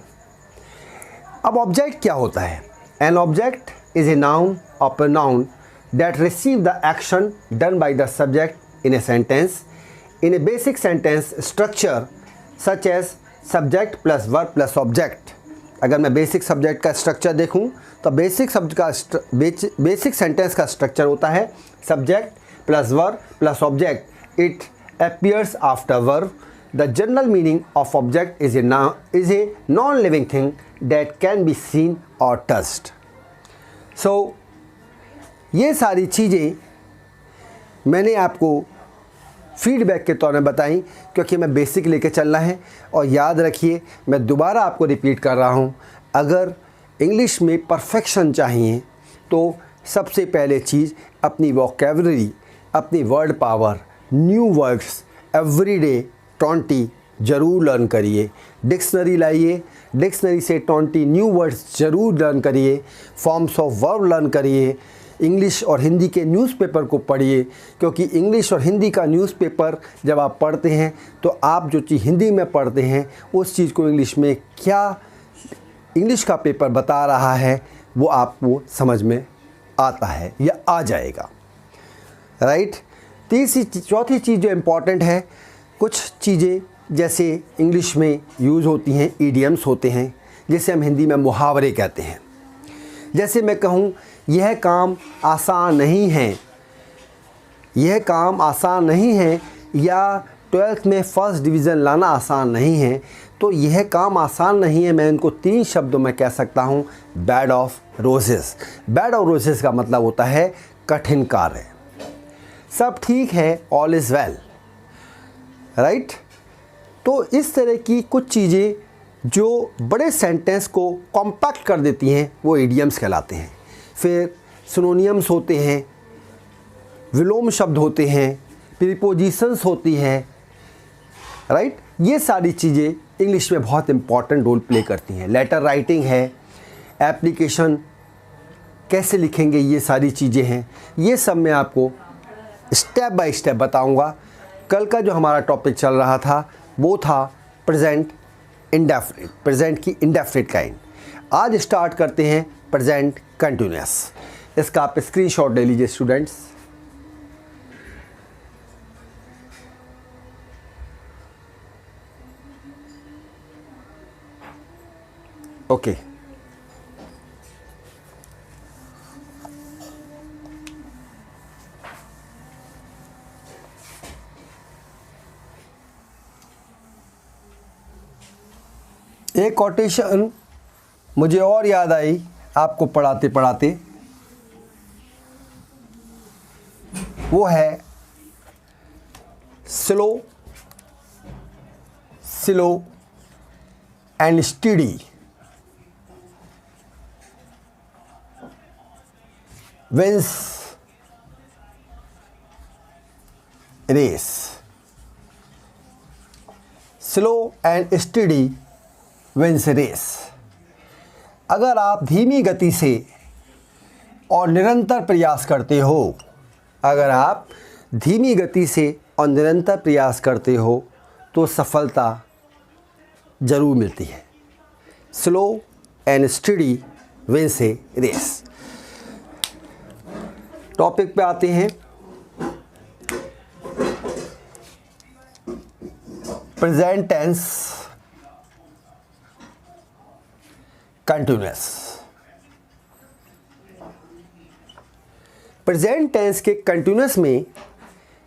Speaker 1: अब ऑब्जेक्ट क्या होता है? An object is a noun or pronoun that receive the action done by the subject in a sentence in a basic sentence structure such as subject plus verb plus object। अगर मैं basic subject का structure देखूं तो basic sentence का structure होता है subject plus verb plus object. It appears after verb। The general meaning of object is a non-living thing that can be seen or touched। ये सारी चीज़ें मैंने आपको फीडबैक के तौर में बताई, क्योंकि मैं बेसिक लेके चलना है। और याद रखिए, मैं दोबारा आपको रिपीट कर रहा हूँ, अगर इंग्लिश में परफेक्शन चाहिए तो सबसे पहले चीज़ अपनी वोकैबुलरी, अपनी word power, new words everyday 20 ज़रूर लर्न करिए। डिक्शनरी लाइए, डिक्शनरी से 20 न्यू वर्ड्स ज़रूर लर्न करिए। फॉर्म्स ऑफ वर्ब लर्न करिए। इंग्लिश और हिंदी के न्यूज़पेपर को पढ़िए, क्योंकि इंग्लिश और हिंदी का न्यूज़पेपर जब आप पढ़ते हैं तो आप जो चीज़ हिंदी में पढ़ते हैं उस चीज़ को इंग्लिश में क्या इंग्लिश का पेपर बता रहा है वो आपको समझ में आता है या आ जाएगा, राइट। चौथी चीज़ जो इम्पॉर्टेंट है, कुछ चीज़ें जैसे इंग्लिश में यूज़ होती हैं, ईडियम्स होते हैं, जिसे हम हिंदी में मुहावरे कहते हैं। जैसे मैं कहूँ यह काम आसान नहीं है, यह काम आसान नहीं है, या 12th में फर्स्ट डिवीज़न लाना आसान नहीं है, तो यह काम आसान नहीं है, मैं इनको 3 शब्दों में कह सकता हूँ, bed of roses. Bed of roses का मतलब होता है कठिन कार्य। सब ठीक है, ऑल इज़ वेल, राइट। तो इस तरह की कुछ चीज़ें जो बड़े सेंटेंस को कॉम्पैक्ट कर देती हैं वो इडियम्स कहलाते हैं। फिर सिनोनियम्स होते हैं, विलोम शब्द होते हैं, प्रीपोजिशंस होती हैं, राइट। ये सारी चीज़ें इंग्लिश में बहुत इंपॉर्टेंट रोल प्ले करती हैं। लेटर राइटिंग है, एप्लीकेशन कैसे लिखेंगे, ये सारी चीज़ें हैं। ये सब मैं आपको स्टेप बाय स्टेप बताऊंगा। कल का जो हमारा टॉपिक चल रहा था वो था प्रेजेंट इंडेफिनिट, प्रेजेंट की इंडेफिनिट काइंड। आज स्टार्ट करते हैं प्रेजेंट कंटिन्यूअस। इसका आप स्क्रीनशॉट ले लीजिए स्टूडेंट्स। ओके, एक कोटेशन मुझे और याद आई आपको पढ़ाते पढ़ाते, वो है slow slow and steady wins race. Slow and steady wins race. अगर आप धीमी गति से और निरंतर प्रयास करते हो, अगर आप धीमी गति से और निरंतर प्रयास करते हो तो सफलता ज़रूर मिलती है। Slow and steady wins a race. Topic पे आते हैं। Present tense continuous. Present tense के कंटिन्यूअस में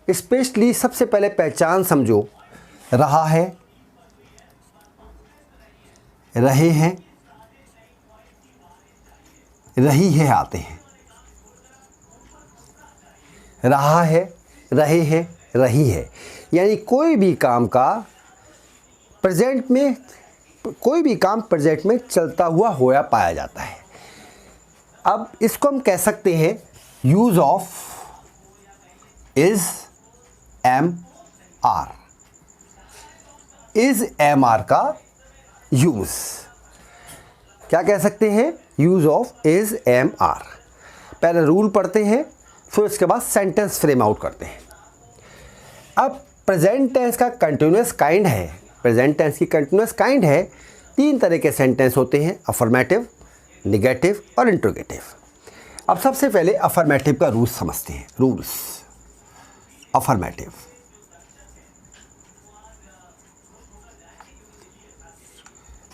Speaker 1: स्पेशली सबसे पहले पहचान समझो, रहा है, रहे हैं, रही है आते हैं। रहा है, रहे हैं, रही है, यानी कोई भी काम का प्रेजेंट में, कोई भी काम प्रेजेंट में चलता हुआ होया पाया जाता है। अब इसको हम कह सकते हैं use of is am are. Is am are का यूज क्या कह सकते हैं? Use of is am are. पहले रूल पढ़ते हैं, फिर उसके बाद सेंटेंस फ्रेम आउट करते हैं। अब प्रेजेंट टेंस का कंटिन्यूअस काइंड है, प्रेजेंट टेंस की कंटिन्यूअस काइंड है। 3 तरह के सेंटेंस होते हैं, अफर्मेटिव, निगेटिव और इंट्रोगेटिव। अब सबसे पहले अफर्मेटिव का रूल्स समझते हैं। Rules affirmative.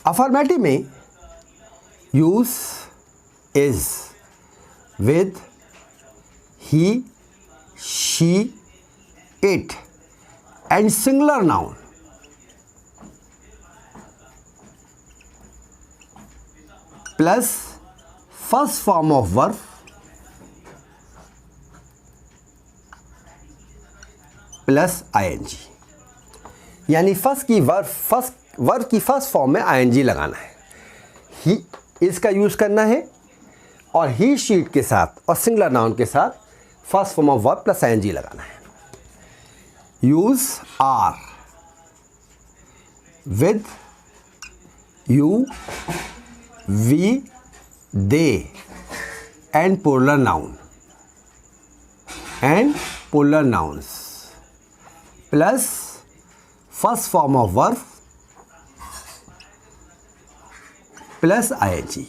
Speaker 1: अफर्मेटिव में use is with he, she, it and singular noun plus first form of verb plus ING, यानी फर्स्ट वर्ब की फर्स्ट फॉर्म में आईएनजी लगाना है। ही इसका यूज़ करना है और ही शीट के साथ और सिंगुलर नाउन के साथ first form of verb plus ING लगाना है। Use are with you, we, they and plural nouns plus first form of verb plus ING.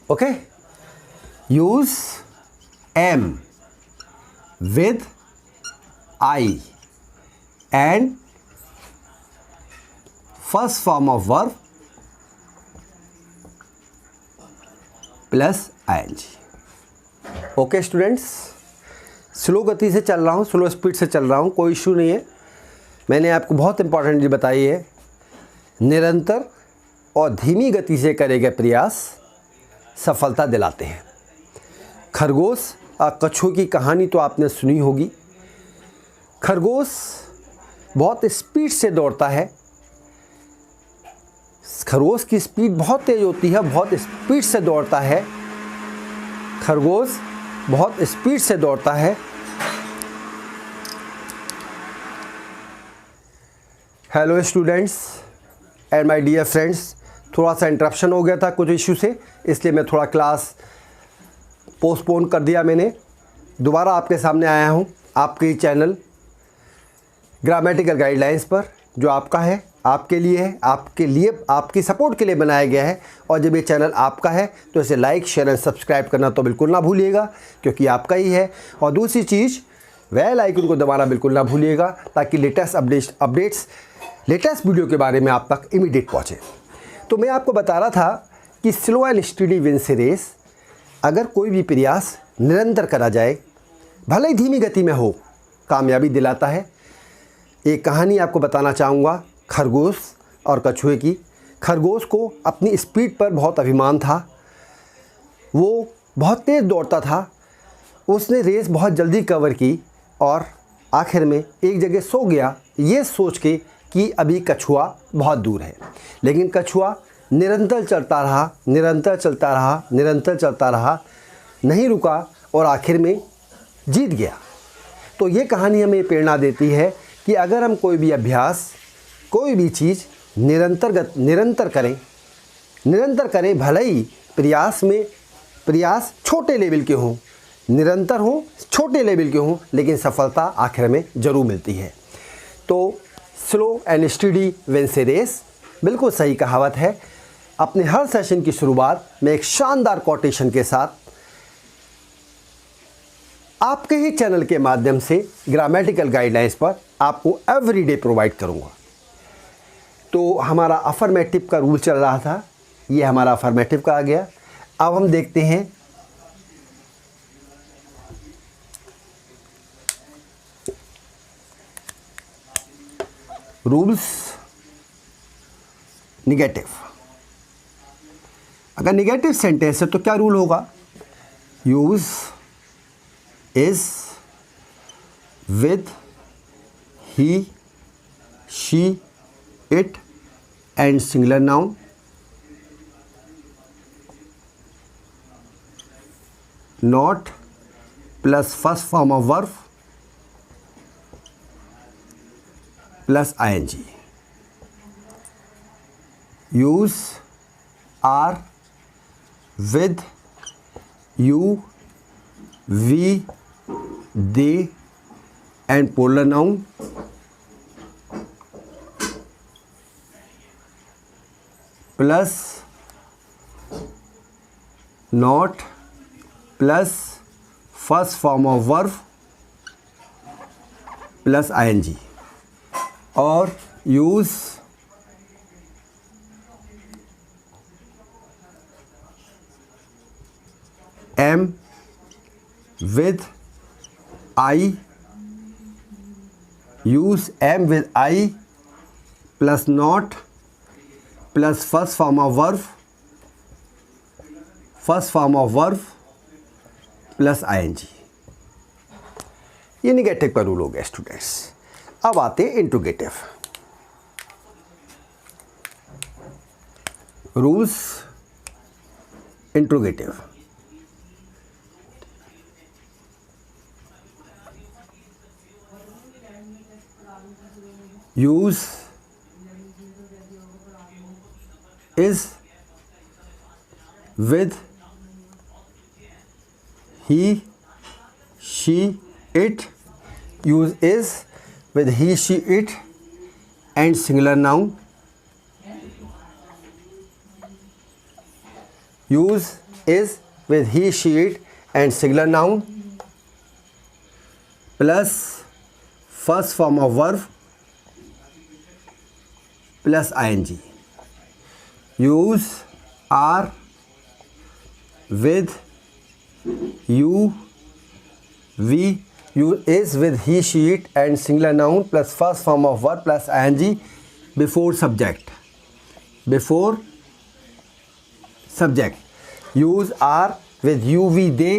Speaker 1: Okay, use am with I and first form of verb plus ING. Okay students, slow गति से चल रहा हूँ, slow speed से चल रहा हूँ, कोई इशू नहीं है। मैंने आपको बहुत इंपॉर्टेंट चीज़ बताई है, निरंतर और धीमी गति से करे गए प्रयास सफलता दिलाते हैं। खरगोश और कछुए की कहानी तो आपने सुनी होगी। खरगोश बहुत स्पीड से दौड़ता है, खरगोश की स्पीड बहुत तेज़ होती है, बहुत स्पीड से दौड़ता है। खरगोश बहुत स्पीड से दौड़ता है। Hello students and my dear friends, थोड़ा सा इंटरप्शन हो गया था कुछ इशू से, इसलिए मैं थोड़ा क्लास पोस्टपोन कर दिया। मैंने दोबारा आपके सामने आया हूँ आपके चैनल ग्रामेटिकल गाइडलाइंस पर, जो आपका है, आपके लिए है, आपकी सपोर्ट के लिए बनाया गया है। और जब ये चैनल आपका है तो इसे लाइक, शेयर एंड सब्सक्राइब करना तो बिल्कुल ना भूलिएगा, क्योंकि आपका ही है। और दूसरी चीज़, बेल आइकन को दबाना बिल्कुल ना भूलिएगा, ताकि लेटेस्ट अपडेट्स लेटेस्ट वीडियो के बारे में आप तक इमीडिएट पहुँचे। तो मैं आपको बता रहा था कि slow and steady wins a race. अगर कोई भी प्रयास निरंतर करा जाए, भले ही धीमी गति में हो, कामयाबी दिलाता है। एक कहानी आपको बताना चाहूँगा खरगोश और कछुए की। खरगोश को अपनी स्पीड पर बहुत अभिमान था, वो बहुत तेज़ दौड़ता था। उसने रेस बहुत जल्दी कवर की और आखिर में एक जगह सो गया, ये सोच के कि अभी कछुआ बहुत दूर है। लेकिन कछुआ निरंतर चलता रहा, नहीं रुका और आखिर में जीत गया। तो ये कहानी हमें प्रेरणा देती है कि अगर हम कोई भी अभ्यास, कोई भी चीज़ निरंतर करें, भले ही प्रयास में प्रयास छोटे लेवल के हों, निरंतर हों, छोटे लेवल के हों, लेकिन सफलता आखिर में ज़रूर मिलती है। तो slow and steady wins a race, बिल्कुल सही कहावत है। अपने हर सेशन की शुरुआत में एक शानदार कोटेशन के साथ आपके ही चैनल के माध्यम से ग्रामेटिकल गाइडलाइंस पर आपको एवरीडे प्रोवाइड करूंगा। तो हमारा अफर्मेटिव का रूल चल रहा था, ये हमारा अफर्मेटिव का आ गया। अब हम देखते हैं रूल्स निगेटिव। अगर निगेटिव सेंटेंस है तो क्या रूल होगा? Use is with he, she, it and singular noun, not plus first form of verb plus ing, use are with you, we, they and plural noun, plus not plus first form of verb plus ing, और use am with I, use am with I plus not plus first form of verb plus ing। ये negative का rule हो गया students. अब आते हैं interrogative rules. Interrogative, use is with he, she, it, use is with he, she, it and singular noun, use is with he, she, it and singular noun plus first form of verb plus ing, use are with you, we, use is with he, she, it and singular noun plus first form of verb plus ing before subject. Before subject. Use are with you, we, they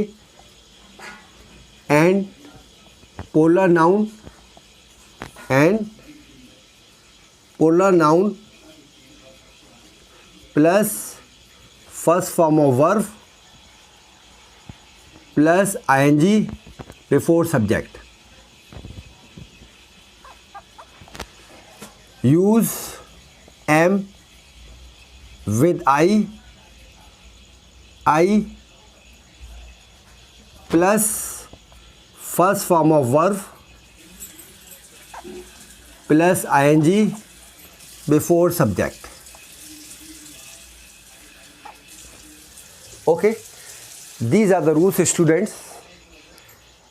Speaker 1: and polar noun plus first form of verb plus ing before subject. Use am with I plus first form of verb plus ing before subject. Okay, these are the rules students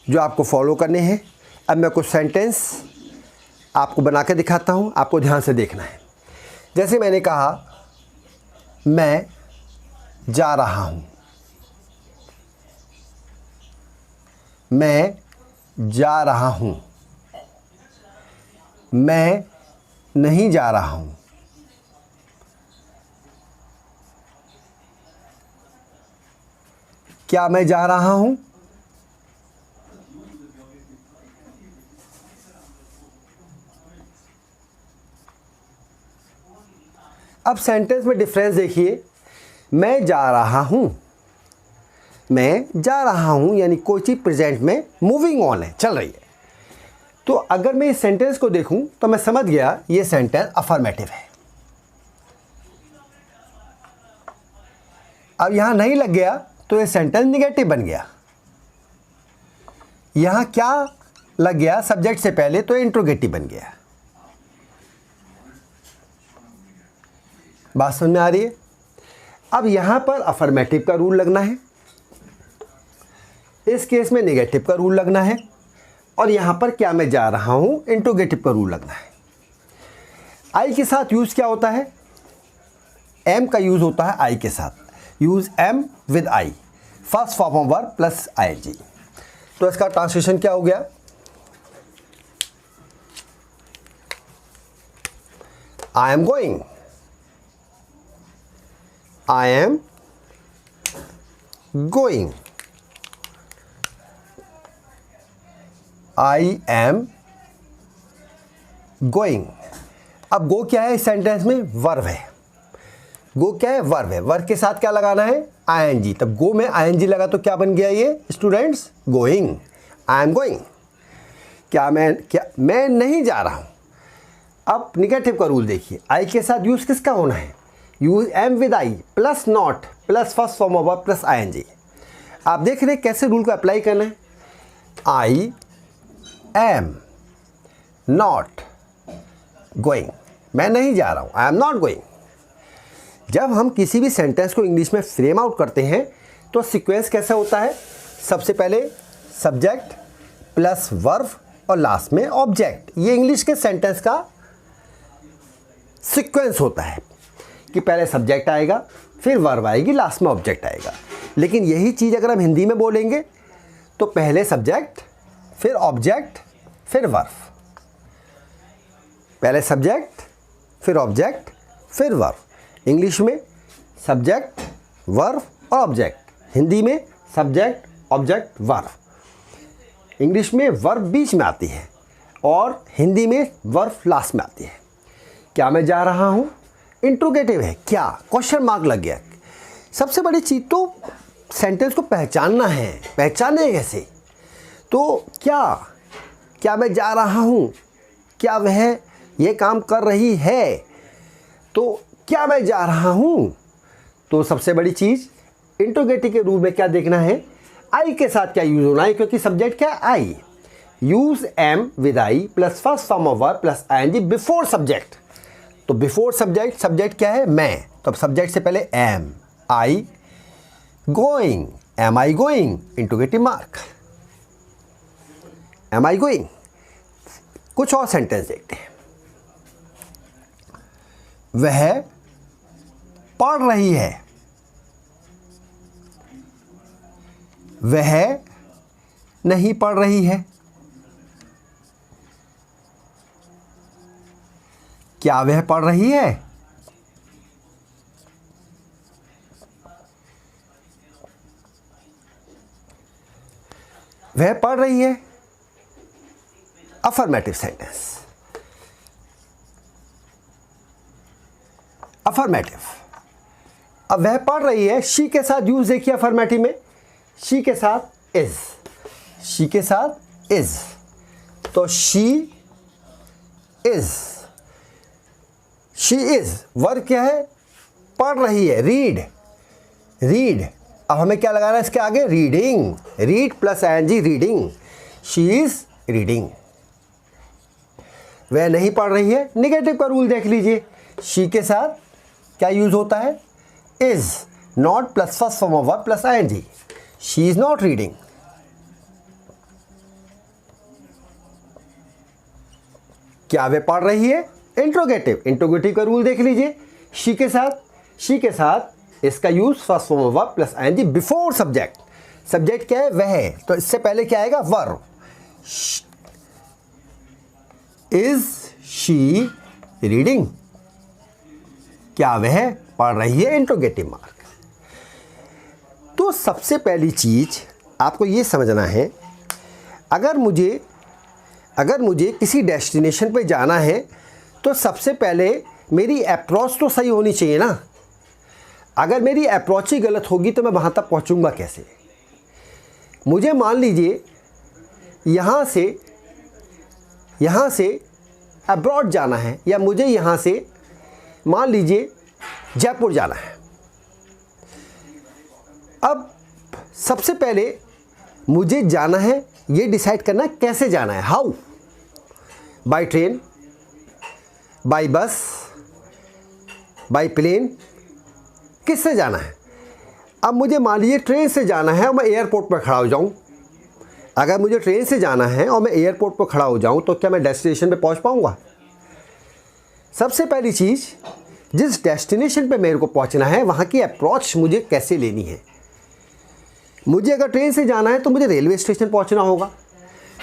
Speaker 1: जो आपको follow करने हैं। अब मैं कुछ sentence आपको बना के दिखाता हूँ, आपको ध्यान से देखना है। जैसे मैंने कहा, मैं जा रहा हूँ, मैं जा रहा हूँ, मैं नहीं जा रहा हूँ, क्या मैं जा रहा हूँ? अब सेंटेंस में डिफरेंस देखिए। मैं जा रहा हूँ, मैं जा रहा हूँ यानी कोई चीज़ प्रेजेंट में मूविंग ऑन है, चल रही है। तो अगर मैं इस सेंटेंस को देखूं तो मैं समझ गया ये सेंटेंस अफर्मेटिव है। अब यहाँ नहीं लग गया तो ये सेंटेंस निगेटिव बन गया। यहाँ क्या लग गया सब्जेक्ट से पहले, तो इंट्रोगेटिव बन गया। बात समझ में आ रही है? अब यहाँ पर अफर्मेटिव का रूल लगना है, इस केस में नेगेटिव का रूल लगना है, और यहाँ पर क्या मैं जा रहा हूँ इंट्रोगेटिव का रूल लगना है। आई के साथ यूज़ क्या होता है? एम का यूज़ होता है आई के साथ। Use am with I, first form of verb plus ING. तो इसका ट्रांसलेशन क्या हो गया? I am going, I am going, I am going. अब गो क्या है इस सेंटेंस में? वर्ब है। गो क्या है? वर्ब है। वर्ब के साथ क्या लगाना है? आईएनजी। तब गो में आईएनजी लगा तो क्या बन गया ये students? Going, I am going. क्या मैं नहीं जा रहा हूँ। अब निगेटिव का रूल देखिए, आई के साथ यूज़ किसका होना है? Use am with I plus not plus first form of verb plus ING. आप देख रहे हैं कैसे रूल को अप्लाई करना है। आई एम नॉट गोइंग, मैं नहीं जा रहा हूँ, आई एम नॉट गोइंग। जब हम किसी भी सेंटेंस को इंग्लिश में फ्रेम आउट करते हैं तो सीक्वेंस कैसा होता है? सबसे पहले सब्जेक्ट प्लस वर्ब और लास्ट में ऑब्जेक्ट। ये इंग्लिश के सेंटेंस का सीक्वेंस होता है कि पहले सब्जेक्ट आएगा, फिर वर्ब आएगी, लास्ट में ऑब्जेक्ट आएगा। लेकिन यही चीज़ अगर हम हिंदी में बोलेंगे तो पहले सब्जेक्ट, फिर ऑब्जेक्ट, फिर वर्ब। पहले सब्जेक्ट, फिर ऑब्जेक्ट, फिर वर्ब। इंग्लिश में सब्जेक्ट, वर्ब और ऑब्जेक्ट, हिंदी में सब्जेक्ट, ऑब्जेक्ट, वर्ब। इंग्लिश में वर्ब बीच में आती है और हिंदी में वर्ब लास्ट में आती है। क्या मैं जा रहा हूँ इंट्रोगेटिव है, क्या क्वेश्चन मार्क लग गया। सबसे बड़ी चीज़ तो सेंटेंस को पहचानना है। पहचाने कैसे? तो क्या मैं जा रहा हूँ, क्या वह ये काम कर रही है, तो क्या मैं जा रहा हूँ। तो सबसे बड़ी चीज़ इंट्रोगेटिव के रूल में क्या देखना है? आई के साथ क्या यूज़ होना है, क्योंकि सब्जेक्ट क्या है? I. Use am with I plus first form of verb plus ING before subject. तो बिफोर सब्जेक्ट, सब्जेक्ट क्या है? मैं। तो अब सब्जेक्ट से पहले am, I going, am I going, interrogative mark, am I going. कुछ और सेंटेंस देखते हैं। वह पढ़ रही है, वह नहीं पढ़ रही है। क्या वह पढ़ रही है? वह पढ़ रही है, अफर्मेटिव सेंटेंस। अफर्मेटिव। अब वह पढ़ रही है, शी के साथ यूज देखिए अफर्मेटिव में, शी के साथ इज, शी के साथ इज। तो she is, she is verb क्या है? पढ़ रही है, रीड, रीड। अब हमें क्या लगाना है इसके आगे? Reading, read plus ING, reading. She is reading. वह नहीं पढ़ रही है, निगेटिव का रूल देख लीजिए। शी के साथ क्या यूज होता है? Is, not plus first form of verb plus ING. She is not reading. क्या वे पढ़ रही है? इंट्रोगेटिव, इंट्रोगेटिव का रूल देख लीजिए। शी के साथ इसका use first form of verb plus ING before subject. Subject क्या है? वह। तो इससे पहले क्या आएगा? वर्ब। Is she reading? क्या वह पढ़ रही है? Interrogative mark. तो सबसे पहली चीज आपको ये समझना है, अगर मुझे किसी डेस्टिनेशन पे जाना है तो सबसे पहले मेरी अप्रोच तो सही होनी चाहिए ना। अगर मेरी अप्रोच ही गलत होगी तो मैं वहाँ तक पहुँचूँगा कैसे? मुझे मान लीजिए यहाँ से अब्रॉड जाना है, या मुझे यहाँ से मान लीजिए जयपुर जाना है। अब सबसे पहले मुझे जाना है, ये डिसाइड करना है कैसे जाना है। हाउ? बाय ट्रेन, बाय बस, बाय प्लेन, किससे जाना है। अब मुझे मान लीजिए ट्रेन से जाना है और मैं एयरपोर्ट पर खड़ा हो जाऊं। अगर मुझे ट्रेन से जाना है और मैं एयरपोर्ट पर खड़ा हो जाऊं तो क्या मैं डेस्टिनेशन पे पहुंच पाऊंगा? सबसे पहली चीज़, जिस डेस्टिनेशन पे मेरे को पहुंचना है वहां की अप्रोच मुझे कैसे लेनी है। मुझे अगर ट्रेन से जाना है तो मुझे रेलवे स्टेशन पहुंचना होगा,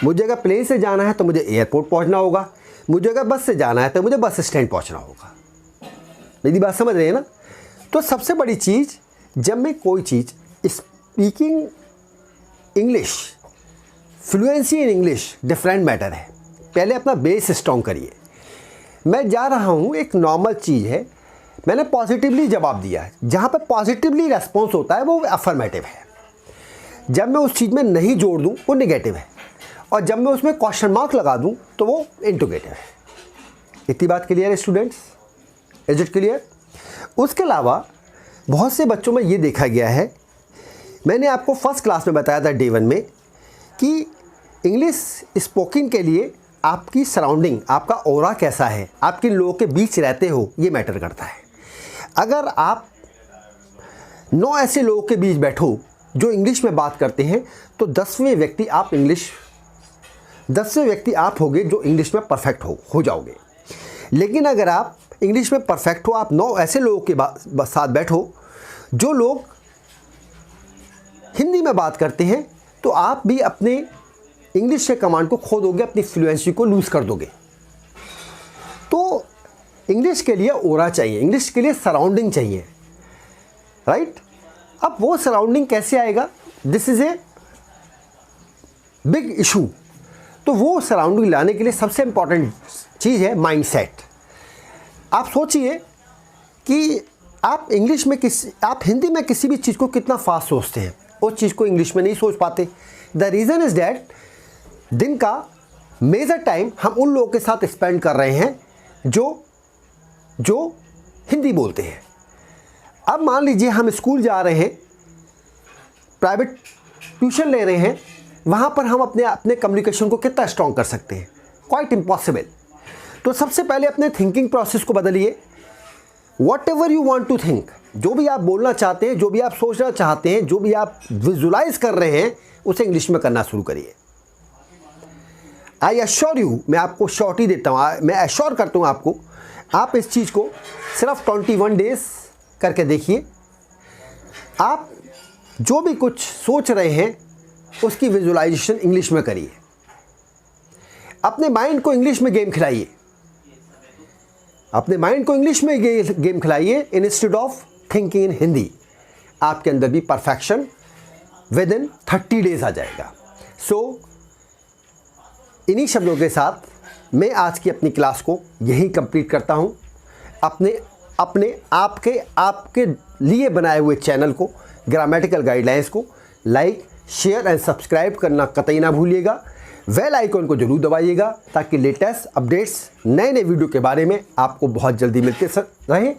Speaker 1: मुझे अगर प्लेन से जाना है तो मुझे एयरपोर्ट पहुंचना होगा, मुझे अगर बस से जाना है तो मुझे बस स्टैंड पहुंचना होगा। मेरी बात समझ रहे हैं ना? तो सबसे बड़ी चीज़, जब मैं कोई चीज़ speaking English, fluency in English different matter है। पहले अपना बेस स्ट्रॉन्ग करिए। मैं जा रहा हूँ, एक नॉर्मल चीज़ है, मैंने पॉजिटिवली जवाब दिया है। जहाँ पे पॉजिटिवली रेस्पॉन्स होता है वो अफर्मेटिव है। जब मैं उस चीज़ में नहीं जोड़ दूँ वो नेगेटिव है, और जब मैं उसमें क्वेश्चन मार्क लगा दूँ तो वो इंटरोगेटिव है। इतनी बात क्लियर है स्टूडेंट्स? Is it clear? उसके अलावा बहुत से बच्चों में ये देखा गया है, मैंने आपको फर्स्ट क्लास में बताया था डे 1 में, कि इंग्लिश स्पोकिंग के लिए आपकी सराउंडिंग, आपका ऑरा कैसा है, आप किन लोगों के बीच रहते हो, ये मैटर करता है। अगर आप 9 ऐसे लोगों के बीच बैठो जो इंग्लिश में बात करते हैं तो 10वें व्यक्ति आप होगे जो इंग्लिश में परफेक्ट हो जाओगे। लेकिन अगर आप इंग्लिश में परफेक्ट हो, आप 9 ऐसे लोगों के साथ बैठो जो लोग हिंदी में बात करते हैं, तो आप भी अपने इंग्लिश के कमांड को खो दोगे, अपनी फ्लुएंसी को लूज़ कर दोगे। तो इंग्लिश के लिए ओरा चाहिए, इंग्लिश के लिए सराउंडिंग चाहिए, राइट? अब वो सराउंडिंग कैसे आएगा? This is a big issue. तो वो सराउंडिंग लाने के लिए सबसे इम्पॉर्टेंट चीज़ है माइंडसेट। आप सोचिए कि आप आप हिंदी में किसी भी चीज़ को कितना फास्ट सोचते हैं, उस चीज़ को इंग्लिश में नहीं सोच पाते। द रीज़न इज़ डैट दिन का मेजर टाइम हम उन लोगों के साथ स्पेंड कर रहे हैं जो हिंदी बोलते हैं। अब मान लीजिए हम स्कूल जा रहे हैं, प्राइवेट ट्यूशन ले रहे हैं, वहाँ पर हम अपने कम्युनिकेशन को कितना स्ट्रॉन्ग कर सकते हैं? Quite impossible. तो सबसे पहले अपने थिंकिंग प्रोसेस को बदलिए। Whatever you want to think, जो भी आप बोलना चाहते हैं, जो भी आप सोचना चाहते हैं, जो भी आप विजुलाइज कर रहे हैं, उसे इंग्लिश में करना शुरू करिए। आई एश्योर यू, मैं आपको श्योरिटी देता हूँ, मैं एश्योर करता हूँ आपको, आप इस चीज़ को सिर्फ 21 डेज करके देखिए। आप जो भी कुछ सोच रहे हैं उसकी विजुलाइजेशन इंग्लिश में करिए। अपने माइंड को इंग्लिश में गेम खिलाइए, अपने माइंड को इंग्लिश में गेम खिलाइए instead of thinking in Hindi. आपके अंदर भी परफेक्शन विद इन 30 डेज आ जाएगा। सो इन्हीं शब्दों के साथ मैं आज की अपनी क्लास को यहीं कंप्लीट करता हूं। अपने आपके लिए बनाए हुए चैनल को, ग्रामेटिकल गाइडलाइंस को लाइक, शेयर एंड सब्सक्राइब करना कतई ना भूलिएगा। बेल आइकॉन को जरूर दबाइएगा ताकि लेटेस्ट अपडेट्स, नए नए वीडियो के बारे में आपको बहुत जल्दी मिलते रहें।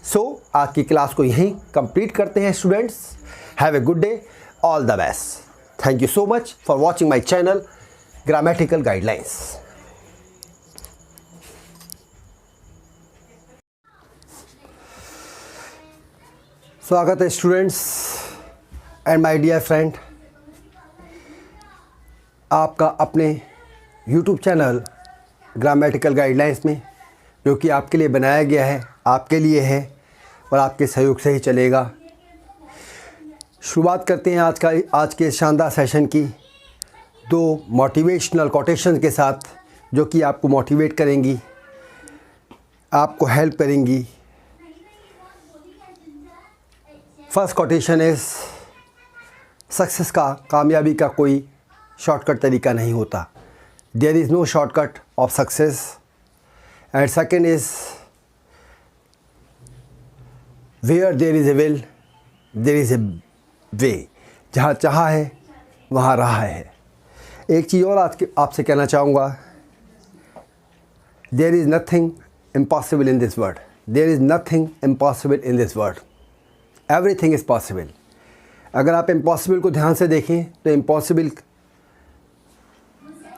Speaker 1: सो आज की क्लास को यहीं कंप्लीट करते हैं students. Have a good day, all the best. Thank you so much for watching my channel grammatical guidelines. स्वागत है students and my dear friend, आपका अपने YouTube चैनल ग्रामेटिकल गाइडलाइंस में, जो कि आपके लिए बनाया गया है, आपके लिए है और आपके सहयोग से ही चलेगा। शुरुआत करते हैं आज के शानदार सेशन की 2 मोटिवेशनल कोटेशन के साथ, जो कि आपको मोटिवेट करेंगी, आपको हेल्प करेंगी। फर्स्ट कोटेशन इज़, सक्सेस का, कामयाबी का कोई शॉर्टकट तरीका नहीं होता। There is no shortcut of success. And second is, where there is a will there is a way. जहाँ चाहा है वहाँ राह है। एक चीज़ और आज आपसे कहना चाहूँगा, there is nothing impossible in this world. There is nothing impossible in this world. Everything is possible. अगर आप इम्पॉसिबल को ध्यान से देखें तो इम्पॉसिबल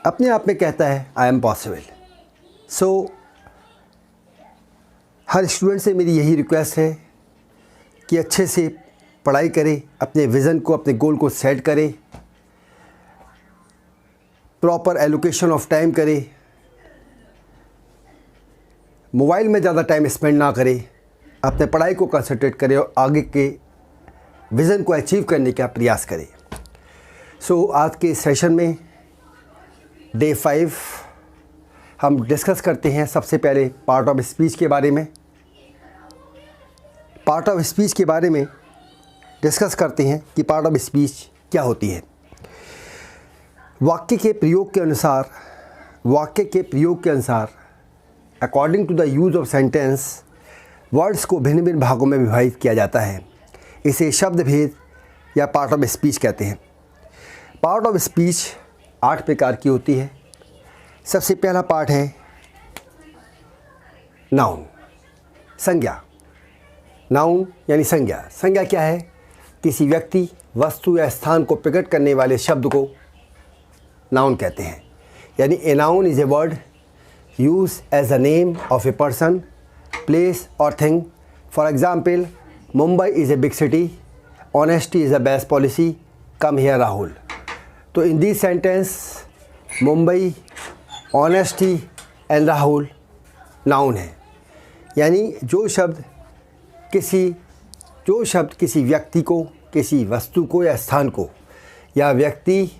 Speaker 1: अपने आप में कहता है I am possible. So her student से मेरी यही रिक्वेस्ट है कि अच्छे से पढ़ाई करें, अपने विज़न को, अपने गोल को सेट करें, प्रॉपर एलोकेशन ऑफ टाइम करें, मोबाइल में ज़्यादा टाइम स्पेंड ना करें, अपने पढ़ाई को कंसंट्रेट करें और आगे के विज़न को अचीव करने का प्रयास करें। सो आज के सेशन में डे 5 हम डिस्कस करते हैं सबसे पहले पार्ट ऑफ स्पीच के बारे में। पार्ट ऑफ स्पीच के बारे में डिस्कस करते हैं कि पार्ट ऑफ स्पीच क्या होती है। वाक्य के प्रयोग के अनुसार according to the use of sentence words को भिन्न भिन्न भागों में विभाजित किया जाता है। इसे शब्द भेद या पार्ट ऑफ स्पीच कहते हैं। पार्ट ऑफ स्पीच 8 प्रकार की होती है। सबसे पहला पार्ट है नाउन, संज्ञा। नाउन यानी संज्ञा। संज्ञा क्या है? किसी व्यक्ति, वस्तु या स्थान को प्रकट करने वाले शब्द को नाउन कहते हैं। यानी a noun is a word use as a name of a person, place और thing. For example, Mumbai is a big city, honesty is a best policy, come here Rahul. तो in this sentence Mumbai, honesty and Rahul noun है। यानी जो शब्द किसी व्यक्ति को, किसी वस्तु को या स्थान को या व्यक्ति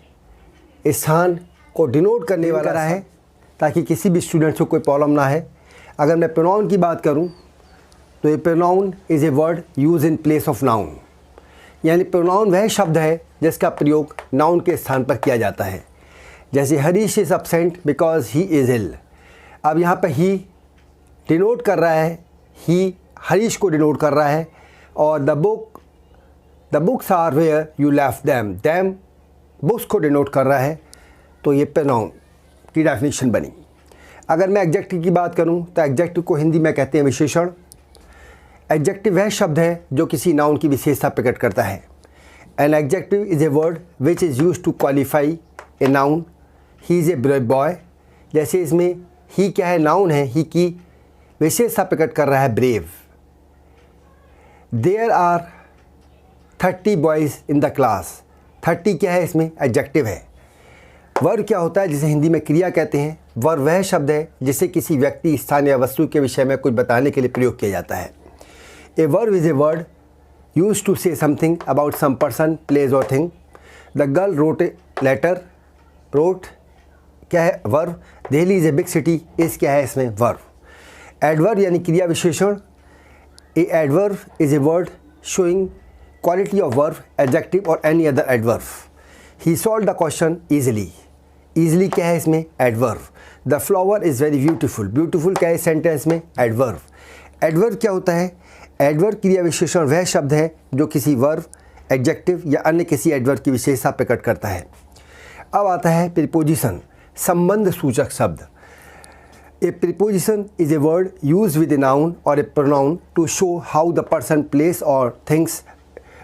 Speaker 1: स्थान को डिनोट करने वाला है, ताकि किसी भी स्टूडेंट को कोई प्रॉब्लम ना है। अगर मैं प्रोनाउन की बात करूं तो ये pronoun is a word use in place of noun. यानी प्रोनाउन वह शब्द है जिसका प्रयोग नाउन के स्थान पर किया जाता है। जैसे Harish is absent because he is ill. अब यहाँ पर ही डिनोट कर रहा है, ही हरीश को डिनोट कर रहा है, और the books are where you left them books को डिनोट कर रहा है। तो ये प्रोनाउन की डेफिनेशन बनी। अगर मैं एडजेक्टिव की बात करूं तो एडजेक्टिव को हिंदी में कहते हैं विशेषण। एडजेक्टिव वह शब्द है जो किसी नाउन की विशेषता प्रकट करता है। An adjective is a word which is use to qualify a noun. He is a brave boy. जैसे इसमें ही क्या है? नाउन है। ही की विशेषता प्रकट कर रहा है brave. There are 30 boys in the class. 30 क्या है? इसमें एडजेक्टिव है। वर्ब क्या होता है? जिसे हिंदी में क्रिया कहते हैं। वर्ब वह शब्द है जिसे किसी व्यक्ति, स्थान या वस्तु के विषय में कुछ बताने के लिए प्रयोग किया जाता है। A verb is a word use to say something about some person, place और thing. The girl wrote a letter. Wrote क्या है? Verb. Delhi is a big city. इस क्या है? इसमें वर्ब। एडवर्ब यानी क्रिया विशेषण। A adverb is a word showing quality of verb, adjective और any other adverb. He solve the question easily. Easily क्या है? इसमें adverb. The flower is very beautiful. Beautiful क्या है सेंटेंस में? एडवर्ब। एडवर्ब क्या होता है? एडवर्ब क्रिया विशेषण वह शब्द है जो किसी वर्ब, एडजेक्टिव या अन्य किसी एडवर्ब की विशेषता प्रकट करता है। अब आता है प्रीपोजिशन, संबंध सूचक शब्द। A preposition is a word use with a noun और a pronoun to show how the person, place और थिंग्स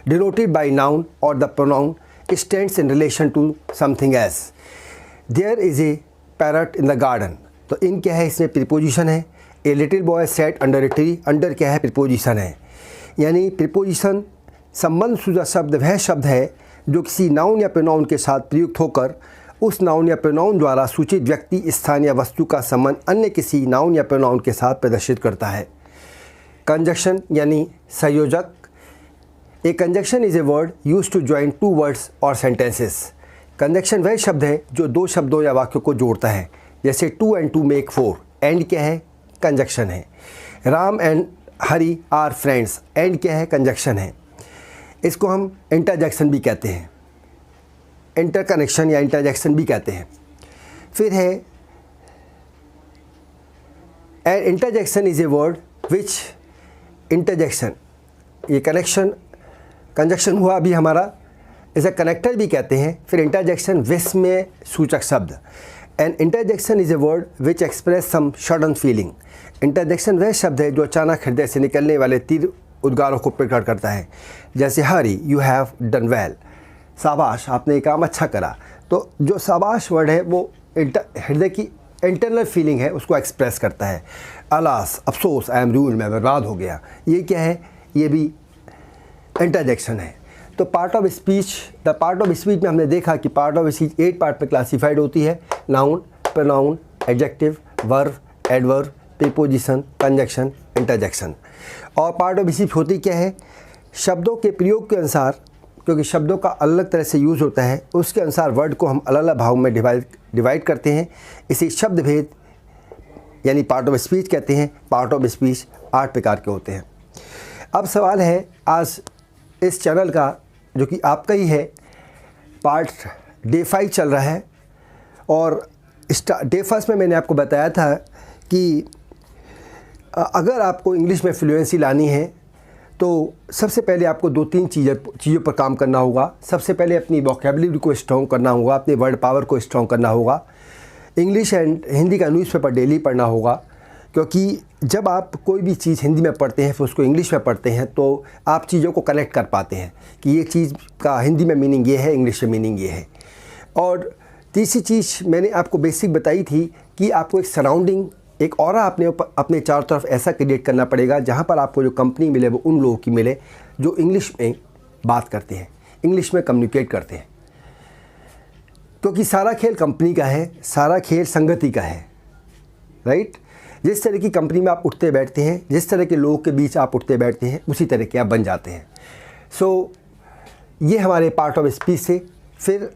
Speaker 1: डिनोटेड बाई नाउन और the pronoun stands in relation to something else. There is a parrot in the garden. तो इन क्या है? इसमें preposition है। A little boy sat under a tree. Under क्या है? Preposition है। यानी प्रीपोजिशन संबंध सूचक शब्द वह शब्द है जो किसी नाउन या प्रोनाउन के साथ प्रयुक्त होकर उस नाउन या प्रोनाउन द्वारा सूचित व्यक्ति, स्थान या वस्तु का संबंध अन्य किसी नाउन या प्रोनाउन के साथ प्रदर्शित करता है। कंजक्शन यानी संयोजक। A conjunction is a word use to join 2 words और सेंटेंसेस। कंजक्शन वह शब्द है जो 2 शब्दों या वाक्यों को जोड़ता है। जैसे 2 and 2 मेक 4। एंड क्या है? कंजक्शन है। Ram and Hari are friends. And क्या है? कंजक्शन है। इसको हम इंटरजेक्शन भी कहते हैं, इंटरकनेक्शन या इंटरजेक्शन भी कहते हैं। फिर है an interjection is a word which interjection, ये कनेक्शन कंजक्शन हुआ अभी हमारा, इसे कनेक्टर भी कहते हैं। फिर इंटरजेक्शन विस्मय सूचक शब्द। An interjection is a word which express some sudden feeling. Interjection वह शब्द है जो अचानक हृदय से निकलने वाले तीव्र उद्गारों को प्रकट करता है। जैसे हरी, यू हैव डन वेल, शाबाश आपने ये काम अच्छा करा। तो जो शाबाश वर्ड है वो हृदय की इंटरनल फीलिंग है, उसको एक्सप्रेस करता है। अलास, अफसोस, आई एम रूइंड, मैं बर्बाद हो गया, ये क्या है? ये भी इंटरजेक्शन है। तो part of speech, the part of speech में हमने देखा कि पार्ट ऑफ स्पीच 8 पार्ट में क्लासिफाइड होती है। Noun, pronoun, adjective, verb, adverb, preposition, conjunction, interjection. और पार्ट ऑफ स्पीच होती क्या है? शब्दों के प्रयोग के अनुसार, क्योंकि शब्दों का अलग तरह से यूज़ होता है, उसके अनुसार वर्ड को हम अलग अलग भागों में डिवाइड करते हैं। इसे शब्द भेद यानी पार्ट ऑफ स्पीच कहते हैं। पार्ट ऑफ स्पीच 8 प्रकार के होते हैं। अब सवाल है आज इस चैनल का, जो कि आपका ही है, पार्ट डे 5 चल रहा है। और डे फर्स्ट में मैंने आपको बताया था कि अगर आपको इंग्लिश में फ्लुएंसी लानी है तो सबसे पहले आपको 2-3 चीज़ों पर काम करना होगा। सबसे पहले अपनी वोकैबुलरी को स्ट्रॉन्ग करना होगा, अपने वर्ड पावर को स्ट्रॉन्ग करना होगा। इंग्लिश एंड हिंदी का न्यूज़पेपर डेली पढ़ना होगा, क्योंकि जब आप कोई भी चीज़ हिंदी में पढ़ते हैं फिर उसको इंग्लिश में पढ़ते हैं तो आप चीज़ों को कनेक्ट कर पाते हैं कि ये चीज़ का हिंदी में मीनिंग ये है, इंग्लिश में मीनिंग ये है। और तीसरी चीज़ मैंने आपको बेसिक बताई थी कि आपको एक सराउंडिंग, एक ऑरा अपने चारों तरफ ऐसा क्रिएट करना पड़ेगा जहाँ पर आपको जो कंपनी मिले वो उन लोगों की मिले जो इंग्लिश में बात करते हैं, इंग्लिश में कम्युनिकेट करते हैं। क्योंकि सारा खेल कंपनी का है, सारा खेल संगति का है, राइट। जिस तरह की कंपनी में आप उठते बैठते हैं, जिस तरह के लोगों के बीच आप उठते बैठते हैं, उसी तरह के आप बन जाते हैं। सो ये हमारे पार्ट ऑफ स्पीच से। फिर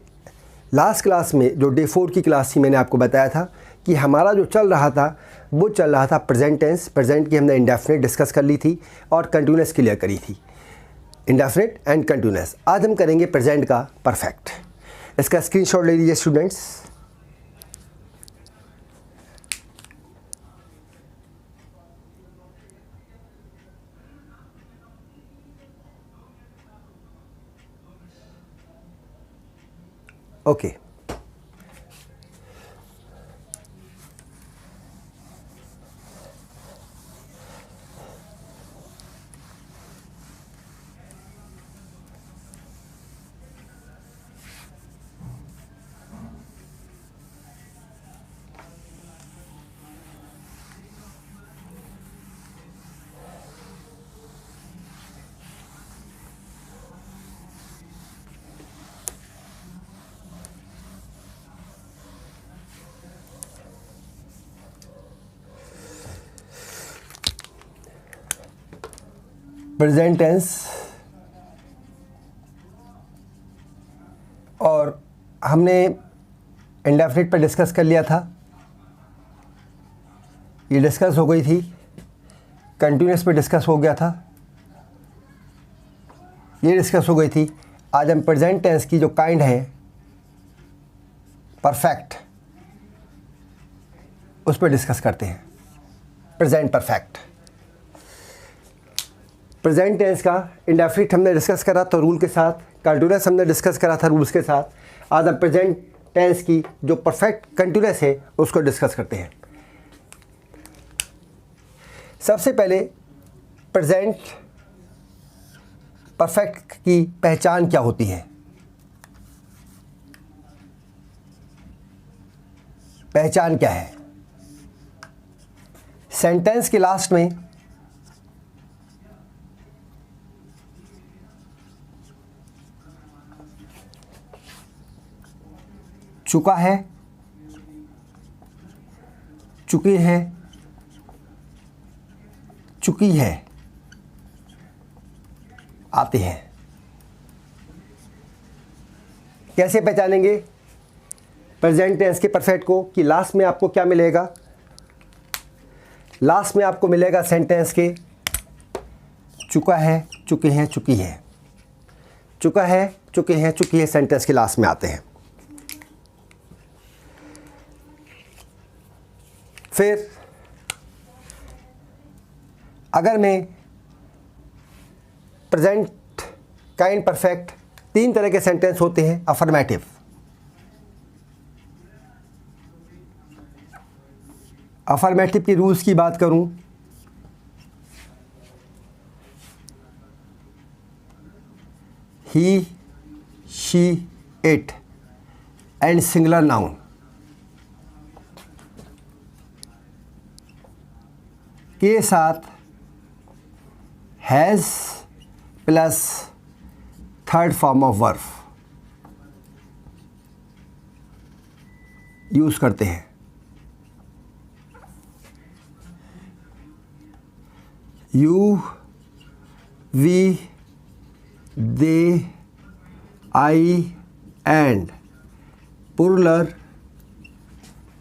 Speaker 1: लास्ट क्लास में जो डे 4 की क्लास थी, मैंने आपको बताया था कि हमारा जो चल रहा था वो चल रहा था प्रेजेंट टेंस। प्रेजेंट की हमने इंडेफिनिट डिस्कस कर ली थी और कंटिन्यूअस क्लियर करी थी, इंडेफिनिट एंड कंटिन्यूअस। आज हम करेंगे प्रेजेंट का परफेक्ट। इसका स्क्रीनशॉट ले लीजिए स्टूडेंट्स। ओके, प्रेजेंट टेंस और हमने इंडेफिनिट पर डिस्कस कर लिया था, ये डिस्कस हो गई थी। कंटिन्यूअस पे डिस्कस हो गया था, ये डिस्कस हो गई थी। आज हम प्रेजेंट टेंस की जो काइंड है परफेक्ट, उस पर डिस्कस करते हैं। प्रेजेंट परफेक्ट, प्रेजेंट टेंस का इंडेफिनिट हमने डिस्कस करा था रूल के साथ, कंटिन्यूअस हमने डिस्कस करा था रूल्स के साथ। आज हम प्रेजेंट टेंस की जो परफेक्ट कंटिन्यूअस है उसको डिस्कस करते हैं। सबसे पहले प्रेजेंट परफेक्ट की पहचान क्या होती है? पहचान क्या है? सेंटेंस के लास्ट में चुका है, चुकी है, चुकी है आते हैं। कैसे पहचानेंगे प्रेजेंट टेंस के परफेक्ट को? कि लास्ट में आपको क्या मिलेगा? लास्ट में आपको मिलेगा सेंटेंस के चुका है, चुके हैं, चुकी है। चुका है, चुके हैं, चुकी है सेंटेंस के लास्ट में आते हैं। फिर अगर मैं प्रेजेंट काइंड परफेक्ट, 3 तरह के सेंटेंस होते हैं। अफर्मेटिव, अफर्मेटिव की रूल्स की बात करूं he, she, it and singular noun के साथ has plus third form of verb use करते हैं। You, we, they, I and plural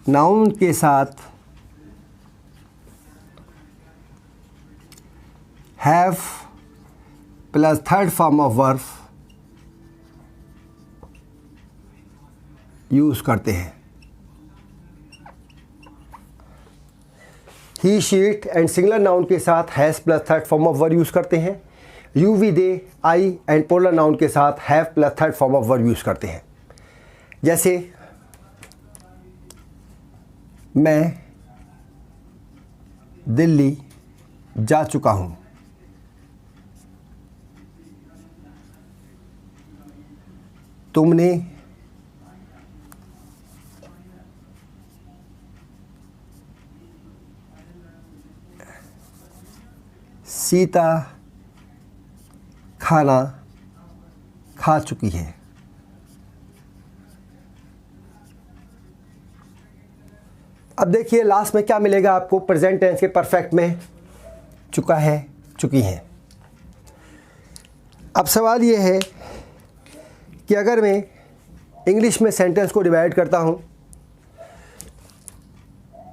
Speaker 1: noun के साथ have plus third form of verb use करते हैं। He, she, it and singular noun के साथ has plus third form of verb use करते हैं। You, we, they, I and plural noun के साथ have plus third form of verb use करते हैं। जैसे मैं दिल्ली जा चुका हूँ। तुमने सीता खाना खा चुकी है। अब देखिए लास्ट में क्या मिलेगा आपको, प्रेजेंट टेंस के परफेक्ट में चुका है, चुकी है। अब सवाल ये है कि अगर मैं इंग्लिश में सेंटेंस को डिवाइड करता हूँ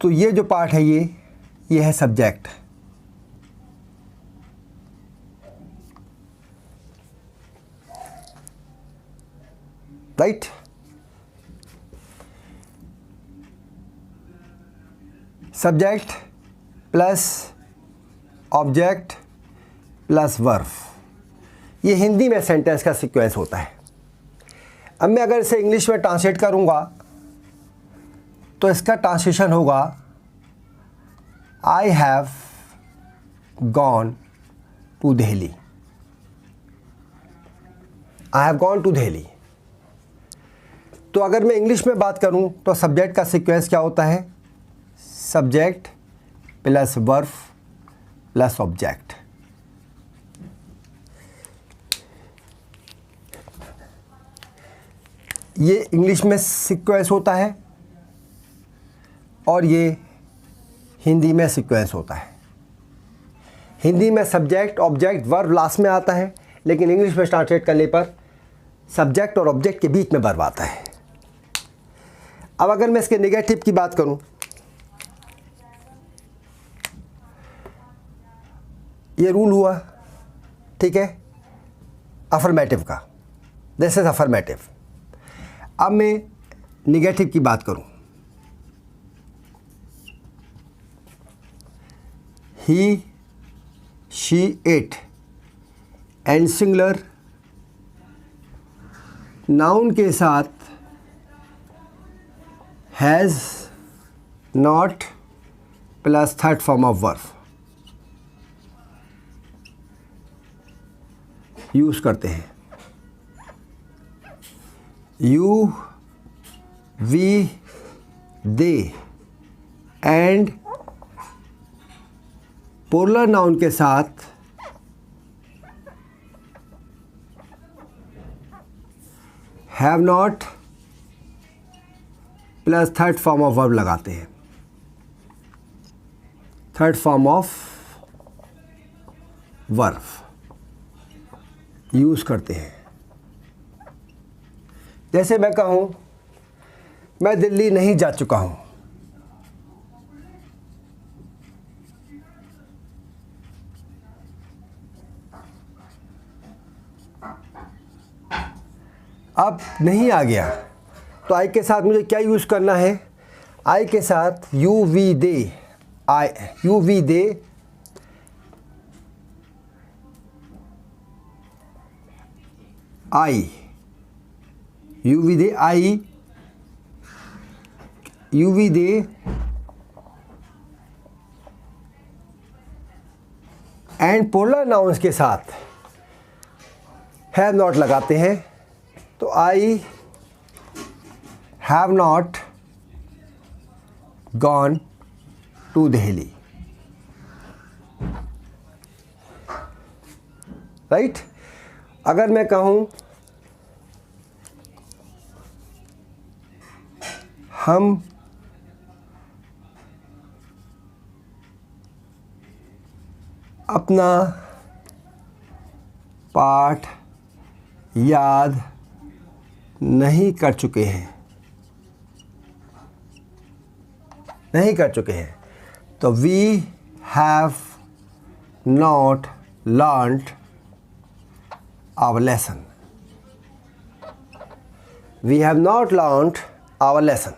Speaker 1: तो ये जो पार्ट है ये है subject, right. Subject plus object plus verb, ये हिंदी में सेंटेंस का सीक्वेंस होता है। अब मैं अगर इसे इंग्लिश में ट्रांसलेट करूंगा तो इसका ट्रांसलेशन होगा I have gone to Delhi. I have gone to Delhi. तो अगर मैं इंग्लिश में बात करूं तो सब्जेक्ट का सीक्वेंस क्या होता है, subject plus verb plus object. ये इंग्लिश में सीक्वेंस होता है और ये हिंदी में सीक्वेंस होता है। हिंदी में सब्जेक्ट ऑब्जेक्ट वर्ब लास्ट में आता है, लेकिन इंग्लिश में ट्रांसलेट करने पर सब्जेक्ट और ऑब्जेक्ट के बीच में वर्ब आता है। अब अगर मैं इसके नेगेटिव की बात करूं, ये रूल हुआ, ठीक है, अफर्मेटिव का, दिस इज अफर्मेटिव। अब मैं नेगेटिव की बात करूं, he, she, it and singular noun के साथ has not plus third form of verb use करते हैं। You, we, they and plural noun के साथ have not plus third form of verb लगाते हैं, third form of verb use करते हैं। जैसे मैं कहूँ मैं दिल्ली नहीं जा चुका हूँ, अब नहीं आ गया तो आई के साथ मुझे क्या यूज़ करना है, आई के साथ you, we, they, I, you, we, they I, you, we, they I, you, we, they and plural nouns के साथ हैव नॉट लगाते हैं तो I have not gone to Delhi, right. अगर मैं कहूँ हम अपना पाठ याद नहीं कर चुके हैं, तो we have not learned our lesson, we have not learned our lesson,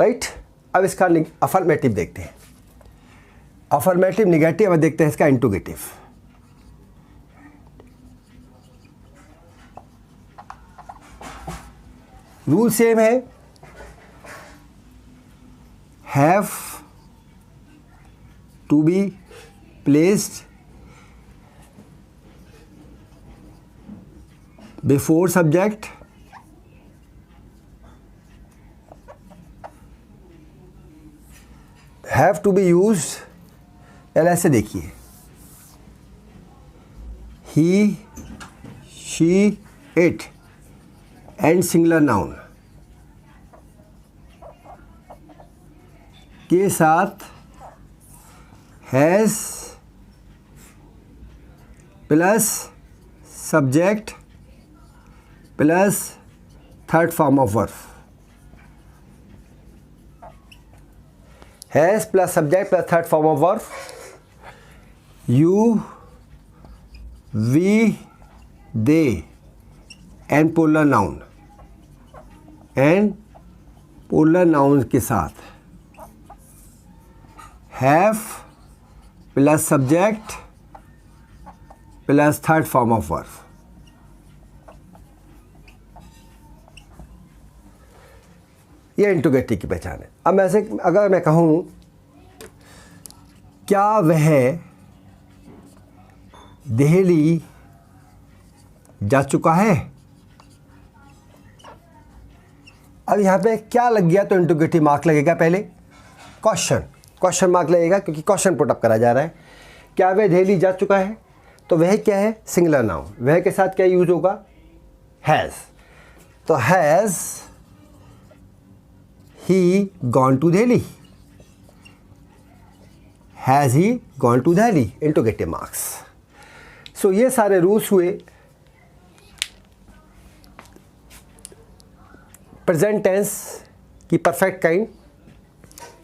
Speaker 1: right. अब इसका अफर्मेटिव देखते हैं। अफर्मेटिव निगेटिव, अब देखते हैं इसका इंटरोगेटिव। रूल सेम है, have to be placed before subject, have to be used, ऐसे देखिए, he, she, it and singular noun के साथ has plus subject plus third form of verb, has plus subject plus third form of verb, you, we, they and polar noun, and polar noun के साथ have plus subject plus third form of verb। ये interrogative की पहचान है। अब ऐसे अगर मैं कहूँ क्या वह दिल्ली जा चुका है, अब यहाँ पे क्या लग गया तो इंटरोगेटिव मार्क लगेगा, पहले क्वेश्चन मार्क लगेगा क्योंकि क्वेश्चन पुट अप करा जा रहा है। क्या वह दिल्ली जा चुका है, तो वह क्या है, सिंगुलर नाउन, वह के साथ क्या यूज होगा, हैज़, तो has he gone to Delhi, has he gone to Delhi, interrogative marks. So ये सारे रूल्स हुए प्रेजेंट टेंस की परफेक्ट काइंड,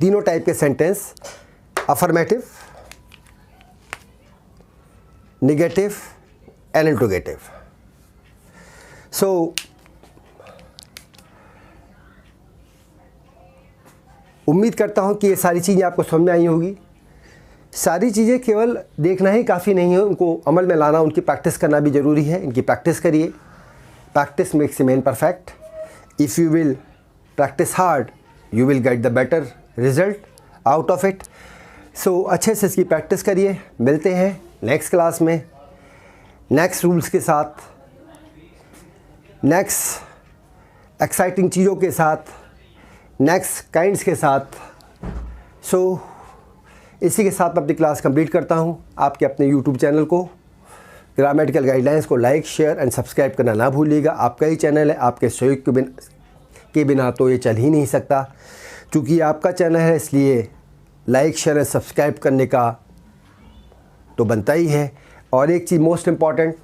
Speaker 1: तीनों टाइप के sentence, affirmative, negative and interrogative. So उम्मीद करता हूँ कि ये सारी चीज़ें आपको समझ में आई होगी। सारी चीज़ें केवल देखना ही काफ़ी नहीं है, उनको अमल में लाना, उनकी प्रैक्टिस करना भी ज़रूरी है। इनकी प्रैक्टिस करिए, practice makes a man perfect. If you will practice hard you will get the better result out of it. So अच्छे से इसकी प्रैक्टिस करिए। मिलते हैं नेक्स्ट क्लास में नेक्स्ट रूल्स के साथ, नेक्स्ट एक्साइटिंग चीज़ों के साथ, नेक्स्ट काइंड्स के साथ। सो इसी के साथ मैं अपनी क्लास कंप्लीट करता हूँ। आपके अपने YouTube चैनल को ग्रामेटिकल गाइडलाइंस को लाइक, शेयर एंड सब्सक्राइब करना ना भूलिएगा। आपका ही चैनल है, आपके सहयोग के बिना तो ये चल ही नहीं सकता। चूँकि आपका चैनल है इसलिए लाइक, शेयर एंड सब्सक्राइब करने का तो बनता ही है। और एक चीज़ मोस्ट इम्पॉर्टेंट,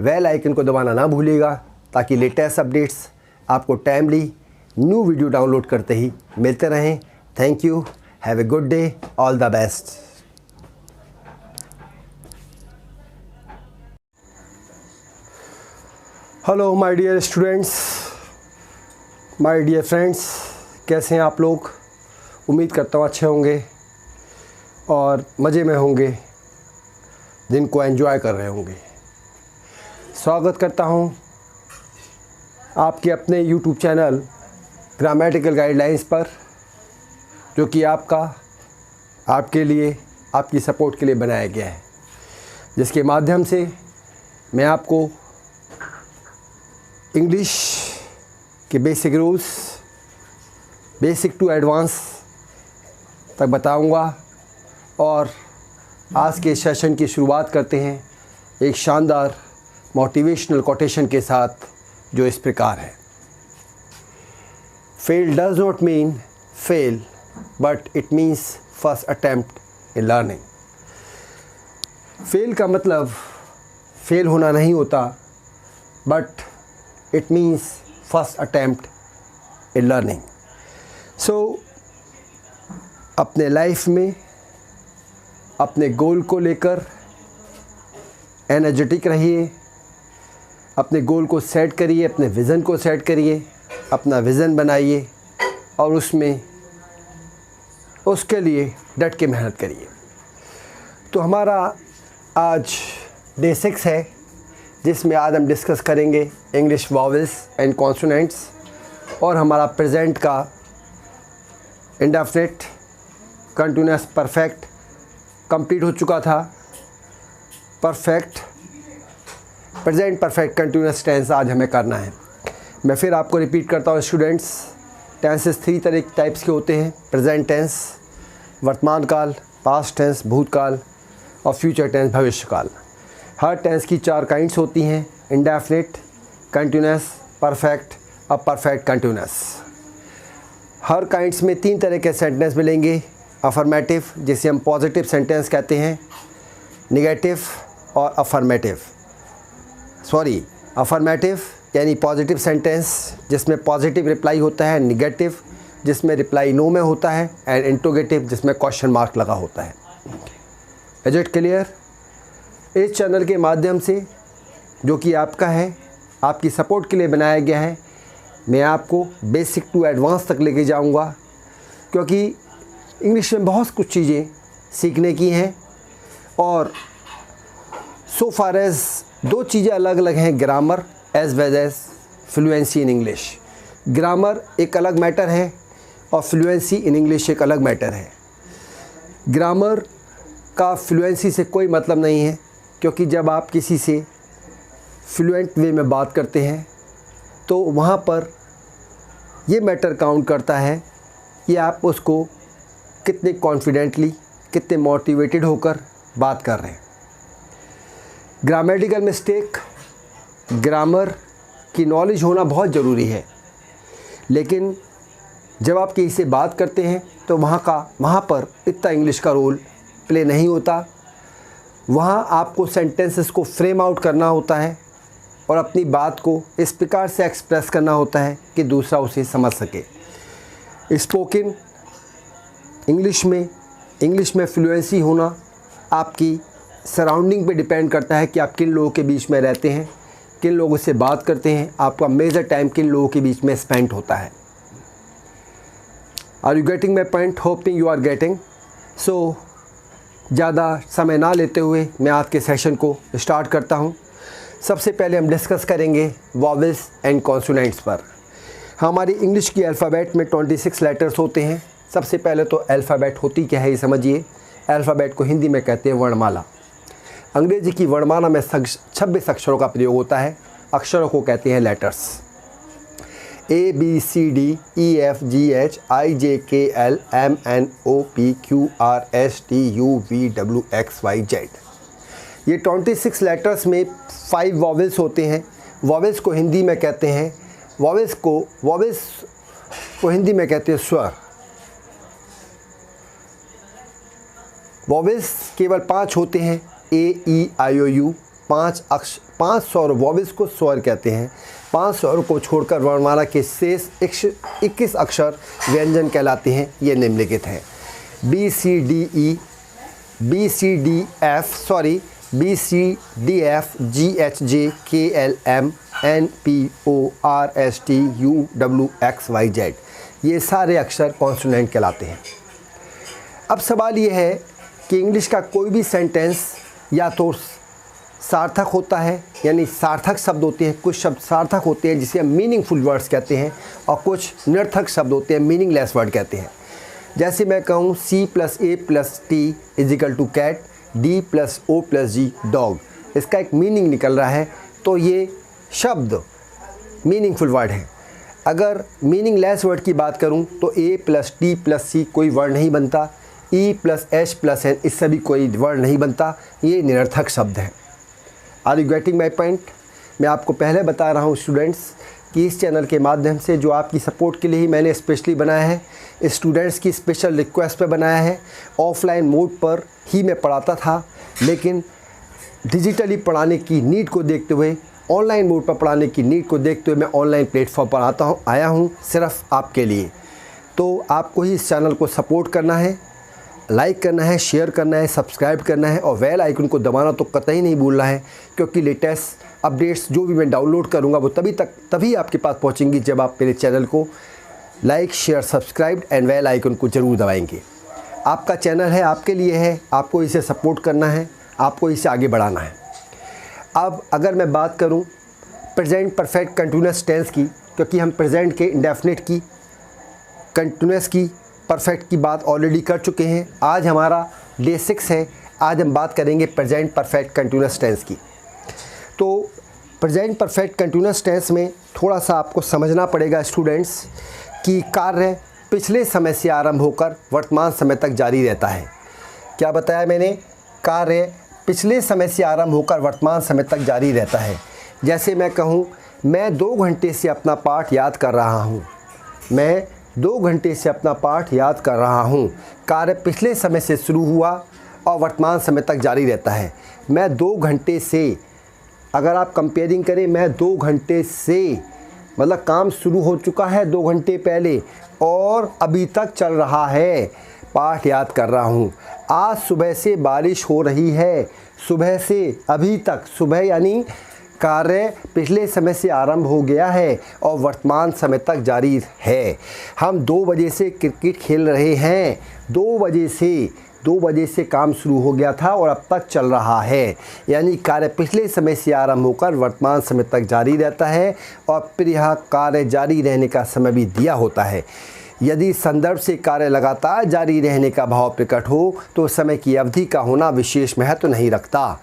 Speaker 1: बेल आइकन को दबाना ना भूलिएगा ताकि लेटेस्ट अपडेट्स आपको टाइमली न्यू वीडियो डाउनलोड करते ही मिलते रहें। Thank you, have a good day, all the best. Hello my dear students, my dear friends, कैसे हैं आप लोग? उम्मीद करता हूँ अच्छे होंगे और मज़े में होंगे, दिन को एंजॉय कर रहे होंगे। स्वागत करता हूँ आपके अपने YouTube चैनल ग्रामेटिकल गाइडलाइंस पर, जो कि आपके लिए, आपकी सपोर्ट के लिए बनाया गया है, जिसके माध्यम से मैं आपको इंग्लिश के basic rules, basic to advance तक बताऊंगा और आज के सेशन की शुरुआत करते हैं एक शानदार मोटिवेशनल कोटेशन के साथ जो इस प्रकार है। Fail does not mean fail but it means first attempt in learning. Fail का मतलब फेल होना नहीं होता, but it means first attempt in learning. So अपने लाइफ में अपने गोल को लेकर एनर्जेटिक रहिए, अपने गोल को सेट करिए, अपने विज़न को सेट करिए, अपना विज़न बनाइए और उसके लिए डट के मेहनत करिए। तो हमारा आज डे 6 है, जिसमें आज हम डिस्कस करेंगे इंग्लिश वॉवेल्स एंड कॉन्सोनेंट्स और हमारा प्रेजेंट का इंडेफिनिट, कंटिन्यूअस, परफेक्ट कंप्लीट हो चुका था। Perfect, present perfect, continuous tense आज हमें करना है। मैं फिर आपको रिपीट करता हूँ स्टूडेंट्स, टेंसेस 3 टाइप्स के होते हैं। प्रेजेंट टेंस वर्तमान काल, पास्ट टेंस भूतकाल और फ्यूचर टेंस भविष्य काल। हर टेंस की 4 काइंड्स होती हैं, इंडेफिनिट, कंटिन्यूअस, परफेक्ट और परफेक्ट कंटिन्यूअस। हर काइंड्स में 3 तरह के सेंटेंस मिलेंगे। अफर्मेटिव, जिसे हम पॉजिटिव सेंटेंस कहते हैं, निगेटिव और अफर्मेटिव यानी पॉजिटिव सेंटेंस जिसमें पॉजिटिव रिप्लाई होता है, निगेटिव जिसमें रिप्लाई नो में होता है, एंड इंट्रोगेटिव जिसमें क्वेश्चन मार्क लगा होता है। Is it clear? इस चैनल के माध्यम से, जो कि आपका है, आपकी सपोर्ट के लिए बनाया गया है, मैं आपको बेसिक टू एडवांस तक लेके जाऊंगा, क्योंकि इंग्लिश में बहुत कुछ चीज़ें सीखने की हैं और सो फार एज 2 चीज़ें अलग अलग हैं, grammar as well as fluency in English. Grammar एक अलग मैटर है और फ्लुएंसी इन इंग्लिश एक अलग मैटर है। ग्रामर का फ्लुएंसी से कोई मतलब नहीं है, क्योंकि जब आप किसी से फ्लुएंट वे में बात करते हैं तो वहाँ पर ये मैटर काउंट करता है कि आप उसको कितने कॉन्फिडेंटली, कितने मोटिवेटेड होकर बात कर रहे हैं। ग्रामेटिकल मिस्टेक, ग्रामर की नॉलेज होना बहुत ज़रूरी है, लेकिन जब आप किसी से बात करते हैं तो वहाँ पर इतना इंग्लिश का रोल प्ले नहीं होता। वहाँ आपको सेंटेंसेस को फ्रेम आउट करना होता है और अपनी बात को इस प्रकार से एक्सप्रेस करना होता है कि दूसरा उसे समझ सके। स्पोकन इंग्लिश में फ्लुएंसी होना आपकी सराउंडिंग पे डिपेंड करता है कि आप किन लोगों के बीच में रहते हैं, किन लोगों से बात करते हैं, आपका मेजर टाइम किन लोगों के बीच में स्पेंड होता है। Are you getting my point? Hoping you are getting. So ज़्यादा समय ना लेते हुए मैं आज के सेशन को स्टार्ट करता हूँ। सबसे पहले हम डिस्कस करेंगे वॉवेल्स एंड कॉन्सोनेंट्स पर। हमारी इंग्लिश की अल्फ़ाबेट में 26 लेटर्स होते हैं। सबसे पहले तो अल्फ़ाबेट होती क्या है ये समझिए। अल्फ़ाबेट को हिंदी में कहते हैं वर्णमाला। अंग्रेजी की वर्णमाला में 26 अक्षरों का प्रयोग होता है। अक्षरों को कहते हैं लेटर्स। ABCDEFGHIJKLMNOPQRSTUVWXYZ। ये 26 लेटर्स में 5 वॉवेल्स होते हैं। वॉवेल्स को हिंदी में कहते हैं हिंदी में कहते हैं स्वर। वॉवेल्स केवल 5 होते हैं, AEIOU। 5 स्वर वॉवेल्स को स्वर कहते हैं। 5 स्वरों को छोड़कर वर्णमाला के शेष 21 अक्षर व्यंजन कहलाते हैं। ये निम्नलिखित हैं: BCDFGHJKLMNPORSTUWXYZ। ये सारे अक्षर कॉन्सोनेंट कहलाते हैं। अब सवाल ये है कि इंग्लिश का कोई भी सेंटेंस या तो सार्थक होता है, यानी सार्थक शब्द होते हैं, कुछ शब्द सार्थक होते हैं जिसे हम मीनिंगफुल वर्ड्स कहते हैं, और कुछ निरर्थक शब्द होते हैं, मीनिंगलेस वर्ड कहते हैं। जैसे मैं कहूँ C+A+T = कैट, D+O+G डॉग। इसका एक मीनिंग निकल रहा है, तो ये शब्द मीनिंगफुल वर्ड है। अगर मीनिंगलेस वर्ड की बात करूं तो A + T + C कोई वर्ड नहीं बनता, E + H + N इससे भी कोई वर्ड नहीं बनता, ये निरर्थक शब्द है। Are you getting my point? मैं आपको पहले बता रहा हूँ स्टूडेंट्स कि इस चैनल के माध्यम से जो आपकी सपोर्ट के लिए ही मैंने स्पेशली बनाया है, स्टूडेंट्स की स्पेशल रिक्वेस्ट पे बनाया है। ऑफलाइन मोड पर ही मैं पढ़ाता था, लेकिन डिजिटली पढ़ाने की नीड को देखते हुए, ऑनलाइन मोड पर पढ़ाने की नीड को देखते हुए मैं ऑनलाइन प्लेटफॉर्म पर आया हूँ सिर्फ आपके लिए। तो आपको ही इस चैनल को सपोर्ट करना है, लाइक करना है, शेयर करना है, सब्सक्राइब करना है और बेल आइकन को दबाना तो कतई नहीं भूलना है, क्योंकि लेटेस्ट अपडेट्स जो भी मैं डाउनलोड करूँगा वो तभी आपके पास पहुँचेंगी जब आप मेरे चैनल को like, share, subscribe and bell icon को ज़रूर दबाएंगे। आपका चैनल है, आपके लिए है, आपको इसे सपोर्ट करना है, आपको इसे आगे बढ़ाना है। अब अगर मैं बात करूं प्रेजेंट परफेक्ट कंटिन्यूअस टेंस की, क्योंकि हम प्रेजेंट के इंडेफिनिट की, कंटिन्यूअस की, परफेक्ट की बात ऑलरेडी कर चुके हैं। आज हमारा डे 6 है। आज हम बात करेंगे प्रेजेंट परफेक्ट कंटिन्यूअस टेंस की। तो प्रेजेंट परफेक्ट कंटिन्यूअस टेंस में थोड़ा सा आपको समझना पड़ेगा स्टूडेंट्स कि कार्य पिछले समय से आरंभ होकर वर्तमान समय तक जारी रहता है। क्या बताया मैंने? कार्य पिछले समय से आरंभ होकर वर्तमान समय तक जारी रहता है। जैसे मैं कहूँ, मैं 2 घंटे से अपना पाठ याद कर रहा हूँ। मैं 2 घंटे से अपना पाठ याद कर रहा हूँ। कार्य पिछले समय से शुरू हुआ और वर्तमान समय तक जारी रहता है। मैं 2 घंटे से, अगर आप कंपेयरिंग करें, मैं 2 घंटे से मतलब काम शुरू हो चुका है 2 घंटे पहले और अभी तक चल रहा है, पाठ याद कर रहा हूँ। आज सुबह से बारिश हो रही है। सुबह से अभी तक, सुबह यानी कार्य पिछले समय से आरंभ हो गया है और वर्तमान समय तक जारी है। हम 2 बजे से क्रिकेट खेल रहे हैं। 2 बजे से काम शुरू हो गया था और अब तक चल रहा है, यानी कार्य पिछले समय से आरंभ होकर वर्तमान समय तक जारी रहता है और फिर यह कार्य जारी रहने का समय भी दिया होता है। यदि संदर्भ से कार्य लगातार जारी रहने का भाव प्रकट हो तो समय की अवधि का होना विशेष महत्व नहीं रखता।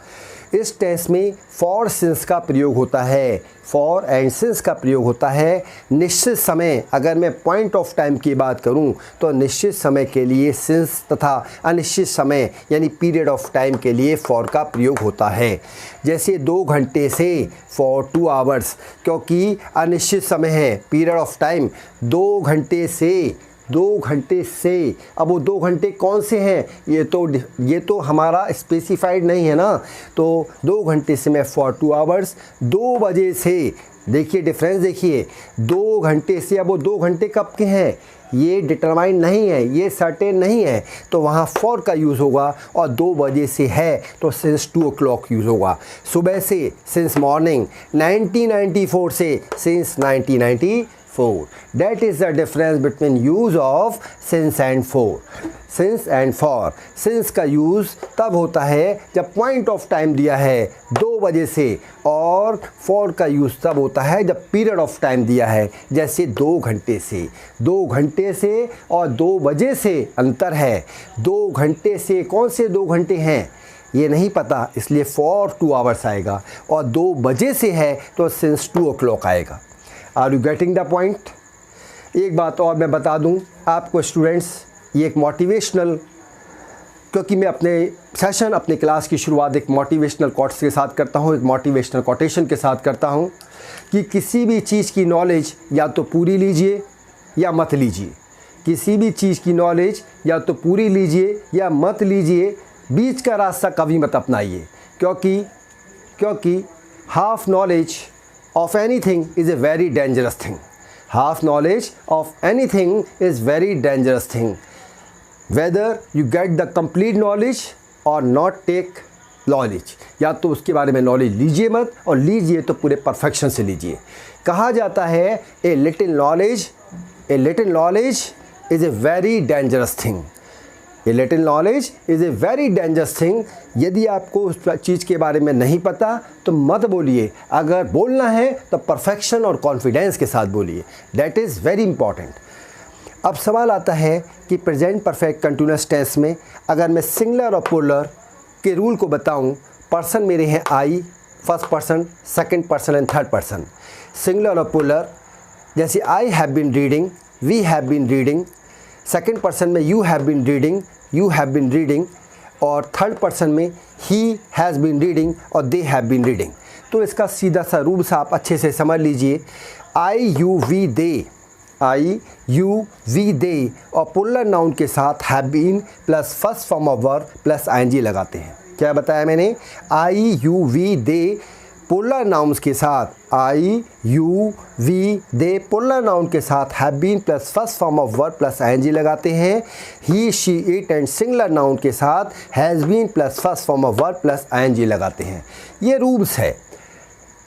Speaker 1: इस टेंस में फॉर सिंस का प्रयोग होता है, फॉर एंड सिंस का प्रयोग होता है। निश्चित समय, अगर मैं पॉइंट ऑफ टाइम की बात करूं तो निश्चित समय के लिए सिंस तथा अनिश्चित समय यानी पीरियड ऑफ टाइम के लिए फॉर का प्रयोग होता है। जैसे 2 घंटे से, फॉर 2 आवर्स, क्योंकि अनिश्चित समय है, पीरियड ऑफ टाइम 2 घंटे से। 2 घंटे से, अब वो 2 घंटे कौन से हैं ये तो हमारा स्पेसिफाइड नहीं है ना। तो 2 घंटे से मैं फॉर 2 आवर्स, 2 बजे से, देखिए डिफरेंस देखिए, 2 घंटे से। अब वो 2 घंटे कब के हैं ये डिटरमाइन नहीं है, ये सर्टेन नहीं है, तो वहाँ फॉर का यूज़ होगा। और 2 बजे से है तो सिंस 2 o'clock यूज़ होगा। सुबह से सिंस मॉर्निंग, 1994 से since 1994। That is the difference between use of since and for. Since and for. Since का यूज़ तब होता है जब पॉइंट ऑफ टाइम दिया है 2 बजे से, और for का यूज़ तब होता है जब पीरियड ऑफ टाइम दिया है, जैसे 2 घंटे से। 2 घंटे से और 2 बजे से अंतर है। 2 घंटे से कौन से 2 घंटे हैं ये नहीं पता, इसलिए फॉर 2 आवर्स आएगा, और 2 बजे से है तो सिंस 2 o'clock आएगा। Are you getting the point? एक बात और मैं बता दूं आपको स्टूडेंट्स, ये एक मोटिवेशनल, क्योंकि मैं अपने सेशन, अपने क्लास की शुरुआत एक मोटिवेशनल कोट्स के साथ करता हूं, एक मोटिवेशनल कोटेशन के साथ करता हूं कि किसी भी चीज़ की नॉलेज या तो पूरी लीजिए या मत लीजिए। किसी भी चीज़ की नॉलेज या तो पूरी लीजिए या मत लीजिए, बीच का रास्ता कभी मत अपनाइए, क्योंकि half knowledge of anything is a very dangerous thing. Half knowledge of anything is very dangerous thing. Whether you get the complete knowledge or not take knowledge, या तो उसके बारे में नॉलेज लीजिए मत, और लीजिए तो पूरे परफेक्शन से लीजिए। कहा जाता है a little knowledge is a very dangerous thing. A little knowledge is a very dangerous thing. यदि आपको उस चीज़ के बारे में नहीं पता तो मत बोलिए, अगर बोलना है तो परफेक्शन और कॉन्फिडेंस के साथ बोलिए। That is very important. अब सवाल आता है कि प्रेजेंट परफेक्ट कंटिन्यूअस टेंस में अगर मैं सिंगुलर और प्लूरल के रूल को बताऊं, पर्सन मेरे हैं I, first person, second person and third person. Singular और पुलर, जैसे I have been reading, we have been reading. Second person में you have been reading, you have been reading. और third person में he has been reading और दे have been reading. तो इसका सीधा सा रूल्स आप अच्छे से समझ लीजिए। I you we they, I you we they और पुलर नाउन के साथ have been plus first form of verb plus ING लगाते हैं। क्या बताया मैंने? I you we they plural nouns के साथ, I you we they plural noun के साथ have been plus first form of verb plus ING लगाते हैं। He she it and singular noun के साथ has been plus first form of verb plus ING लगाते हैं। ये रूल्स है।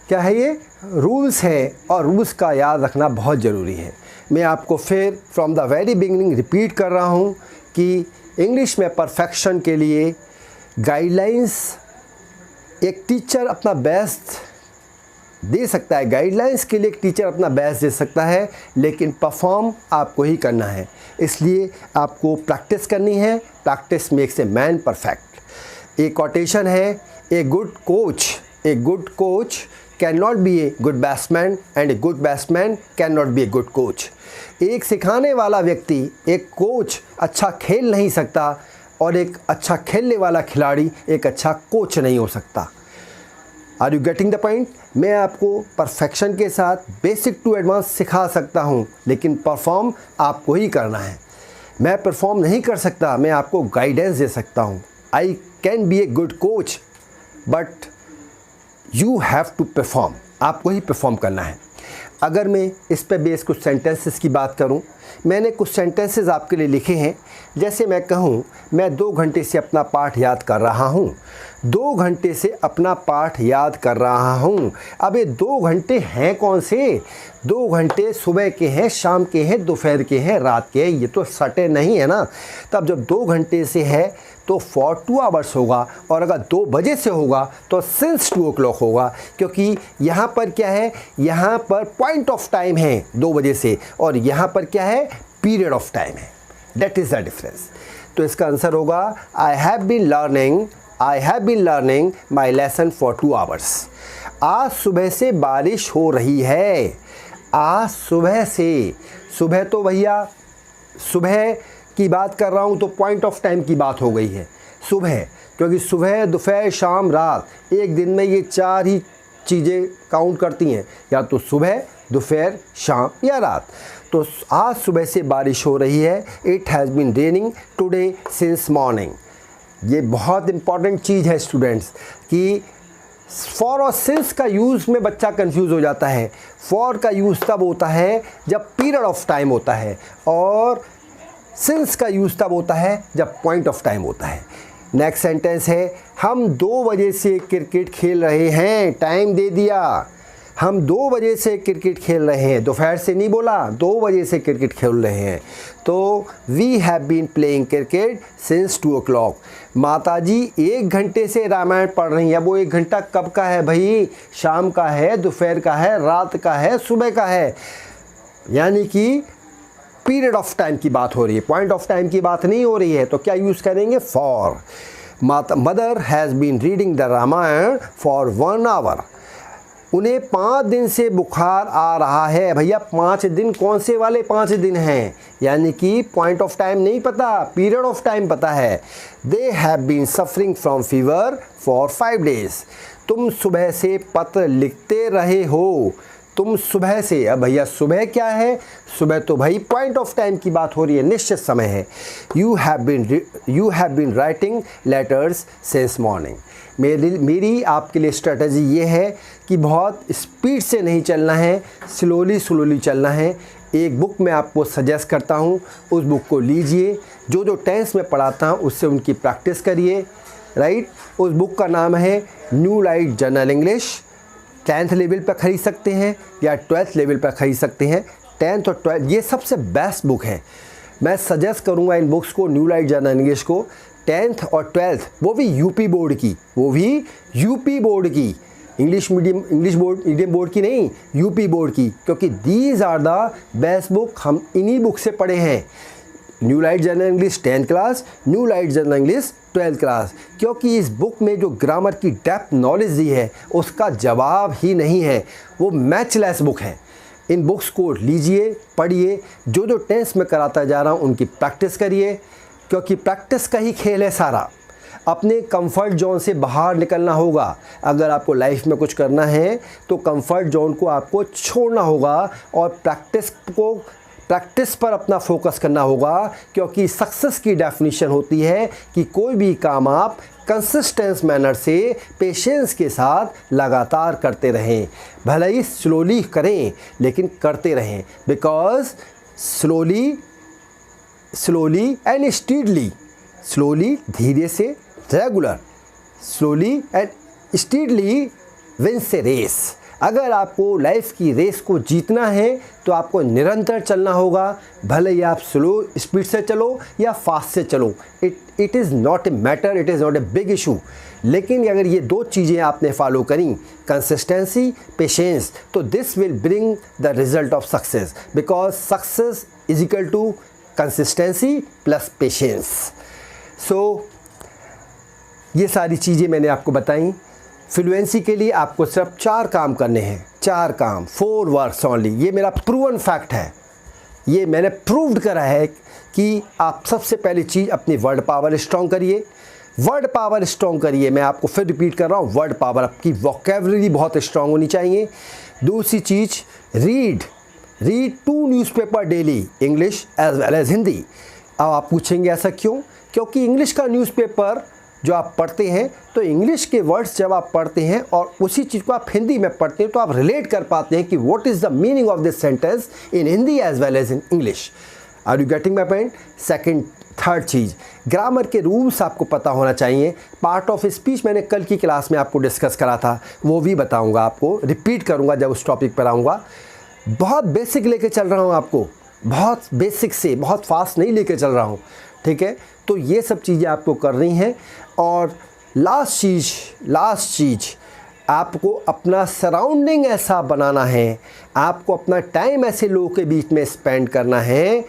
Speaker 1: क्या है ये? रूल्स है, और रूल्स का याद रखना बहुत ज़रूरी है। मैं आपको फिर from the very beginning repeat कर रहा हूँ कि इंग्लिश में परफेक्शन के लिए गाइडलाइंस एक टीचर अपना बेस्ट दे सकता है, गाइडलाइंस के लिए एक टीचर अपना बेस्ट दे सकता है, लेकिन परफॉर्म आपको ही करना है। इसलिए आपको प्रैक्टिस करनी है। Practice makes a man perfect. एक कोटेशन है, ए good coach can not be a good batsman and a good batsman can not be a good coach. एक सिखाने वाला व्यक्ति, एक कोच अच्छा खेल नहीं सकता, और एक अच्छा खेलने वाला खिलाड़ी एक अच्छा कोच नहीं हो सकता। Are you getting the point? मैं आपको परफेक्शन के साथ बेसिक टू एडवांस सिखा सकता हूँ, लेकिन परफॉर्म आपको ही करना है। मैं परफॉर्म नहीं कर सकता, मैं आपको गाइडेंस दे सकता हूँ। I can be a good coach but you have to perform, आपको ही परफॉर्म करना है। अगर मैं इस पे बेस कुछ सेंटेंसेस की बात करूं, मैंने कुछ सेंटेंसेस आपके लिए लिखे हैं। जैसे मैं कहूं, मैं 2 घंटे से अपना पाठ याद कर रहा हूं, 2 घंटे से अपना पाठ याद कर रहा हूं। अब ये 2 घंटे हैं कौन से? 2 घंटे सुबह के हैं, शाम के हैं, दोपहर के हैं, रात के हैं, ये तो सटे नहीं है ना। तब जब 2 घंटे से है तो फॉर 2 आवर्स होगा, और अगर 2 बजे से होगा तो सिंस 2 o'clock होगा, क्योंकि यहाँ पर क्या है? यहाँ पर पॉइंट ऑफ टाइम है 2 बजे से, और यहाँ पर क्या है? पीरियड ऑफ टाइम है। That is the difference. तो इसका आंसर होगा I have been learning my lesson for 2 hours. आज सुबह से बारिश हो रही है। आज सुबह से, सुबह तो भैया सुबह की बात कर रहा हूँ तो पॉइंट ऑफ टाइम की बात हो गई है सुबह, क्योंकि सुबह, दोपहर, शाम, रात, एक दिन में ये 4 ही चीज़ें काउंट करती हैं, या तो सुबह, दोपहर, शाम या रात। तो आज सुबह से बारिश हो रही है। It has been raining today since morning. ये बहुत इंपॉर्टेंट चीज़ है स्टूडेंट्स कि फॉर और सिंस का यूज़ में बच्चा कंफ्यूज हो जाता है। फॉर का यूज़ तब होता है जब पीरियड ऑफ टाइम होता है, और सिंस का यूज़ तब होता है जब पॉइंट ऑफ टाइम होता है। नेक्स्ट सेंटेंस है, हम 2 बजे से क्रिकेट खेल रहे हैं। टाइम दे दिया। हम 2 बजे से क्रिकेट खेल रहे हैं, दोपहर से नहीं बोला, 2 बजे से क्रिकेट खेल रहे हैं। तो we have been playing cricket since 2 o'clock। माताजी 1 घंटे से रामायण पढ़ रही हैं। अब वो 1 घंटा कब का है भाई? शाम का है, दोपहर का है, रात का है, सुबह का है, यानी कि पीरियड ऑफ टाइम की बात हो रही है, पॉइंट ऑफ टाइम की बात नहीं हो रही है। तो क्या यूज़ करेंगे? For. Mother has been reading the Ramayana for 1 hour। उन्हें 5 दिन से बुखार आ रहा है। भैया 5 दिन कौन से वाले 5 दिन हैं? यानी कि पॉइंट ऑफ टाइम नहीं पता, पीरियड ऑफ टाइम पता है। They have been suffering from fever for 5 days। तुम सुबह से पत्र लिखते रहे हो। तुम सुबह से, अब भैया सुबह क्या है? सुबह तो भाई पॉइंट ऑफ टाइम की बात हो रही है, निश्चित समय है। You have been writing letters since morning. मेरी आपके लिए स्ट्रेटजी ये है कि बहुत स्पीड से नहीं चलना है, स्लोली चलना है। एक बुक मैं आपको सजेस्ट करता हूँ, उस बुक को लीजिए। जो टेंस में पढ़ाता हूँ उससे उनकी प्रैक्टिस करिए, राइट। उस बुक का नाम है new light journal English. 10th level पर ख़रीद सकते हैं या 12th लेवल पर ख़रीद सकते हैं। 10th और 12th ये सबसे बेस्ट बुक है। मैं सजेस्ट करूँगा इन बुक्स को, न्यू लाइट जर्नल इंग्लिश को। 10th और 12th वो भी यूपी बोर्ड की, इंग्लिश मीडियम बोर्ड की नहीं, यूपी बोर्ड की, क्योंकि these are the best book. हम इन्हीं बुक से पढ़े हैं। New light general English 10th class, new light general English 12th class, क्योंकि इस बुक में जो ग्रामर की डेप्थ नॉलेज दी है उसका जवाब ही नहीं है, वो मैचलेस बुक है। इन बुक्स को लीजिए, पढ़िए, जो जो टेंस में कराता जा रहा हूँ उनकी प्रैक्टिस करिए, क्योंकि प्रैक्टिस का ही खेल है सारा। अपने कंफर्ट जोन से बाहर निकलना होगा। अगर आपको लाइफ में कुछ करना है तो कंफर्ट जोन को आपको छोड़ना होगा और प्रैक्टिस पर अपना फोकस करना होगा, क्योंकि सक्सेस की डेफिनेशन होती है कि कोई भी काम आप कंसिस्टेंस मैनर से पेशेंस के साथ लगातार करते रहें। भले ही स्लोली करें लेकिन करते रहें, because slowly and steadily, slowly धीरे से, regular, slowly and steadily wins a race. अगर आपको लाइफ की रेस को जीतना है तो आपको निरंतर चलना होगा, भले ही आप स्लो स्पीड से चलो या फास्ट से चलो, it is not a matter, it is not a big issue. लेकिन अगर ये दो चीज़ें आपने फॉलो करी, कंसिस्टेंसी, पेशेंस, तो this will bring the result of success, because success is equal to consistency plus patience. So ये सारी चीज़ें मैंने आपको बताई। फ्लुएंसी के लिए आपको सिर्फ 4 काम करने हैं, 4 काम, 4 वर्ड्स ओनली। ये मेरा प्रूवन फैक्ट है, ये मैंने प्रूव्ड करा है कि आप सबसे पहली चीज़ अपनी वर्ड पावर स्ट्रॉन्ग करिए। वर्ड पावर स्ट्रॉन्ग करिए, मैं आपको फिर रिपीट कर रहा हूँ, वर्ड पावर, आपकी वोकैबुलरी बहुत स्ट्रॉन्ग होनी चाहिए। दूसरी चीज़, read 2 newspaper daily, English as well as Hindi. अब आप पूछेंगे ऐसा क्यों? क्योंकि इंग्लिश का न्यूज़पेपर जो आप पढ़ते हैं तो इंग्लिश के वर्ड्स जब आप पढ़ते हैं और उसी चीज़ को आप हिंदी में पढ़ते हैं तो आप रिलेट कर पाते हैं कि what is the meaning of this sentence in Hindi as well as in English. Are you getting my point? Second, third चीज़, ग्रामर के रूल्स आपको पता होना चाहिए। पार्ट ऑफ स्पीच मैंने कल की क्लास में आपको डिस्कस करा था, वो भी बताऊँगा आपको, रिपीट करूँगा जब उस टॉपिक पर आऊँगा। बहुत बेसिक लेके चल रहा हूँ आपको, बहुत बेसिक से, बहुत फास्ट नहीं लेके चल रहा हूँ, ठीक है? तो ये सब चीज़ें आपको करनी हैं। और लास्ट चीज़ आपको अपना सराउंडिंग ऐसा बनाना है, आपको अपना टाइम ऐसे लोगों के बीच में स्पेंड करना है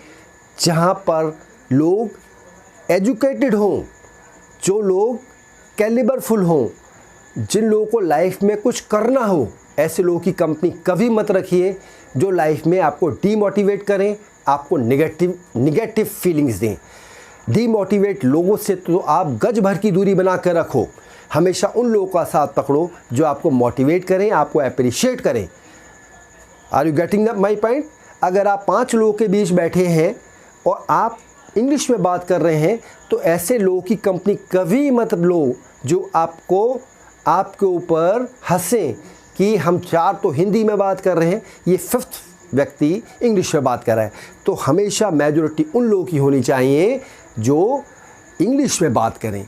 Speaker 1: जहाँ पर लोग एजुकेटेड हों, जो लोग कैलिबरफुल हों, जिन लोगों को लाइफ में कुछ करना हो। ऐसे लोगों की कंपनी कभी मत रखिए जो लाइफ में आपको डीमोटिवेट करें, आपको निगेटिव फीलिंग्स दें। डीमोटिवेट लोगों से तो आप गज भर की दूरी बना कर रखो। हमेशा उन लोगों का साथ पकड़ो जो आपको मोटिवेट करें, आपको अप्रिशिएट करें। Are you getting my point? अगर आप 5 लोगों के बीच बैठे हैं और आप इंग्लिश में बात कर रहे हैं तो ऐसे लोगों की कंपनी कभी मत लो जो आपके ऊपर हंसें कि हम 4 तो हिंदी में बात कर रहे हैं, ये 5th व्यक्ति इंग्लिश में बात कर रहा है। तो हमेशा मेजॉरिटी उन लोगों की होनी चाहिए जो इंग्लिश में बात करें,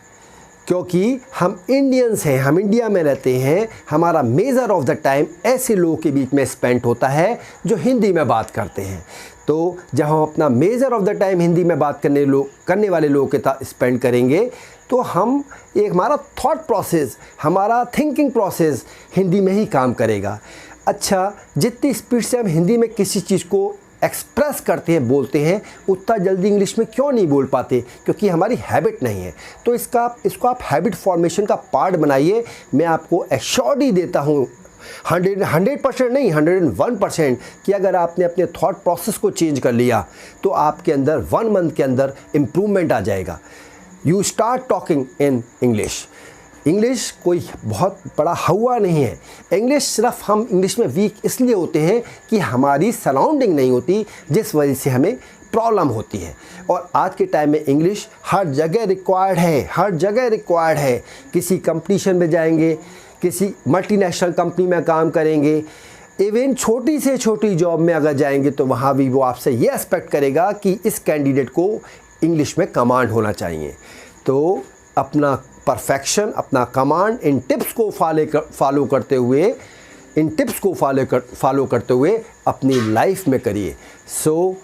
Speaker 1: क्योंकि हम इंडियंस हैं, हम इंडिया में रहते हैं, हमारा मेजर ऑफ द टाइम ऐसे लोगों के बीच में स्पेंड होता है जो हिंदी में बात करते हैं। तो जब हम अपना measure of the time Hindi में बात करने वाले लोगों के साथ स्पेंड करेंगे तो हम हमारा थॉट प्रोसेस, हमारा थिंकिंग प्रोसेस हिंदी में ही काम करेगा। अच्छा, जितनी स्पीड से हम हिंदी में किसी चीज़ को एक्सप्रेस करते हैं, बोलते हैं, उतना जल्दी इंग्लिश में क्यों नहीं बोल पाते? क्योंकि हमारी हैबिट नहीं है। तो इसको आप हैबिट फॉर्मेशन का पार्ट बनाइए। मैं आपको एश्योरिटी देता हूँ 100% नहीं, 101% कि अगर आपने अपने थॉट प्रोसेस को चेंज कर लिया तो आपके अंदर 1 मंथ के अंदर इम्प्रूवमेंट आ जाएगा। You start talking in English. English कोई बहुत बड़ा हवा नहीं है। इंग्लिश सिर्फ हम इंग्लिश में वीक इसलिए होते हैं कि हमारी सराउंडिंग नहीं होती, जिस वजह से हमें प्रॉब्लम होती है। और आज के टाइम में इंग्लिश हर जगह रिक्वायर्ड है, हर जगह रिक्वायर्ड है। किसी कंपटीशन में जाएंगे, किसी मल्टीनेशनल कंपनी में काम करेंगे, इवन छोटी से छोटी जॉब में अगर जाएंगे तो वहाँ भी वो आपसे ये एक्सपेक्ट करेगा कि इस कैंडिडेट को इंग्लिश में कमांड होना चाहिए। तो अपना परफेक्शन, अपना कमांड, इन टिप्स को फॉलो करते हुए अपनी लाइफ में करिए। सो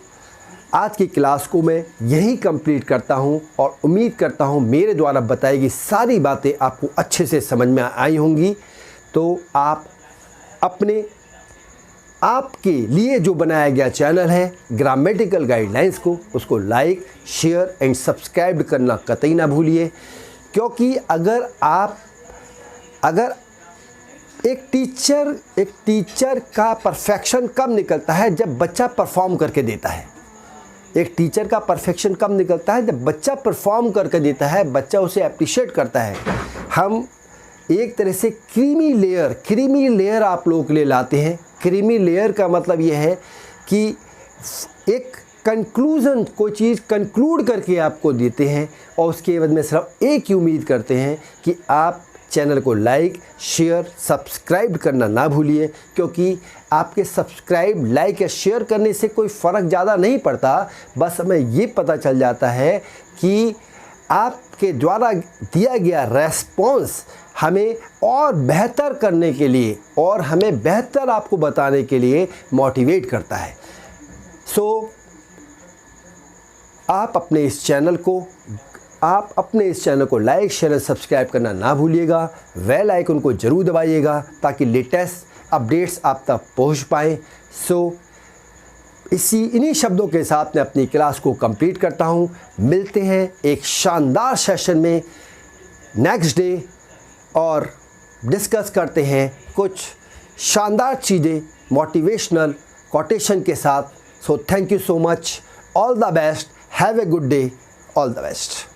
Speaker 1: आज की क्लास को मैं यहीं कंप्लीट करता हूं और उम्मीद करता हूं मेरे द्वारा बताई गई सारी बातें आपको अच्छे से समझ में आई होंगी। तो आप आपके लिए जो बनाया गया चैनल है ग्रामेटिकल गाइडलाइंस को, उसको लाइक, शेयर एंड सब्सक्राइब करना कतई ना भूलिए। क्योंकि अगर एक टीचर का परफेक्शन कब निकलता है, जब बच्चा परफॉर्म करके देता है। एक टीचर का परफेक्शन कब निकलता है, जब बच्चा परफॉर्म करके देता है, बच्चा उसे अप्रिशिएट करता है। हम एक तरह से क्रीमी लेयर आप लोगों के लिए लाते हैं। क्रीमी लेयर का मतलब यह है कि एक कंक्लूज़न, कोई चीज़ कंक्लूड करके आपको देते हैं और उसके बाद में सिर्फ एक ही उम्मीद करते हैं कि आप चैनल को लाइक, शेयर, सब्सक्राइब करना ना भूलिए। क्योंकि आपके सब्सक्राइब, लाइक या शेयर करने से कोई फ़र्क ज़्यादा नहीं पड़ता, बस हमें ये पता चल जाता है कि आपके द्वारा दिया गया रेस्पॉन्स हमें और बेहतर करने के लिए और हमें बेहतर आपको बताने के लिए मोटिवेट करता है। सो आप अपने इस चैनल को लाइक, शेयर, सब्सक्राइब करना ना भूलिएगा। बेल आइकन को ज़रूर दबाइएगा ताकि लेटेस्ट अपडेट्स आप तक पहुंच पाएँ। सो इन्हीं शब्दों के साथ मैं अपनी क्लास को कंप्लीट करता हूं। मिलते हैं एक शानदार सेशन में नेक्स्ट डे और डिस्कस करते हैं कुछ शानदार चीज़ें मोटिवेशनल कोटेशन के साथ। So thank you so much, all the best, have a good day, all the best.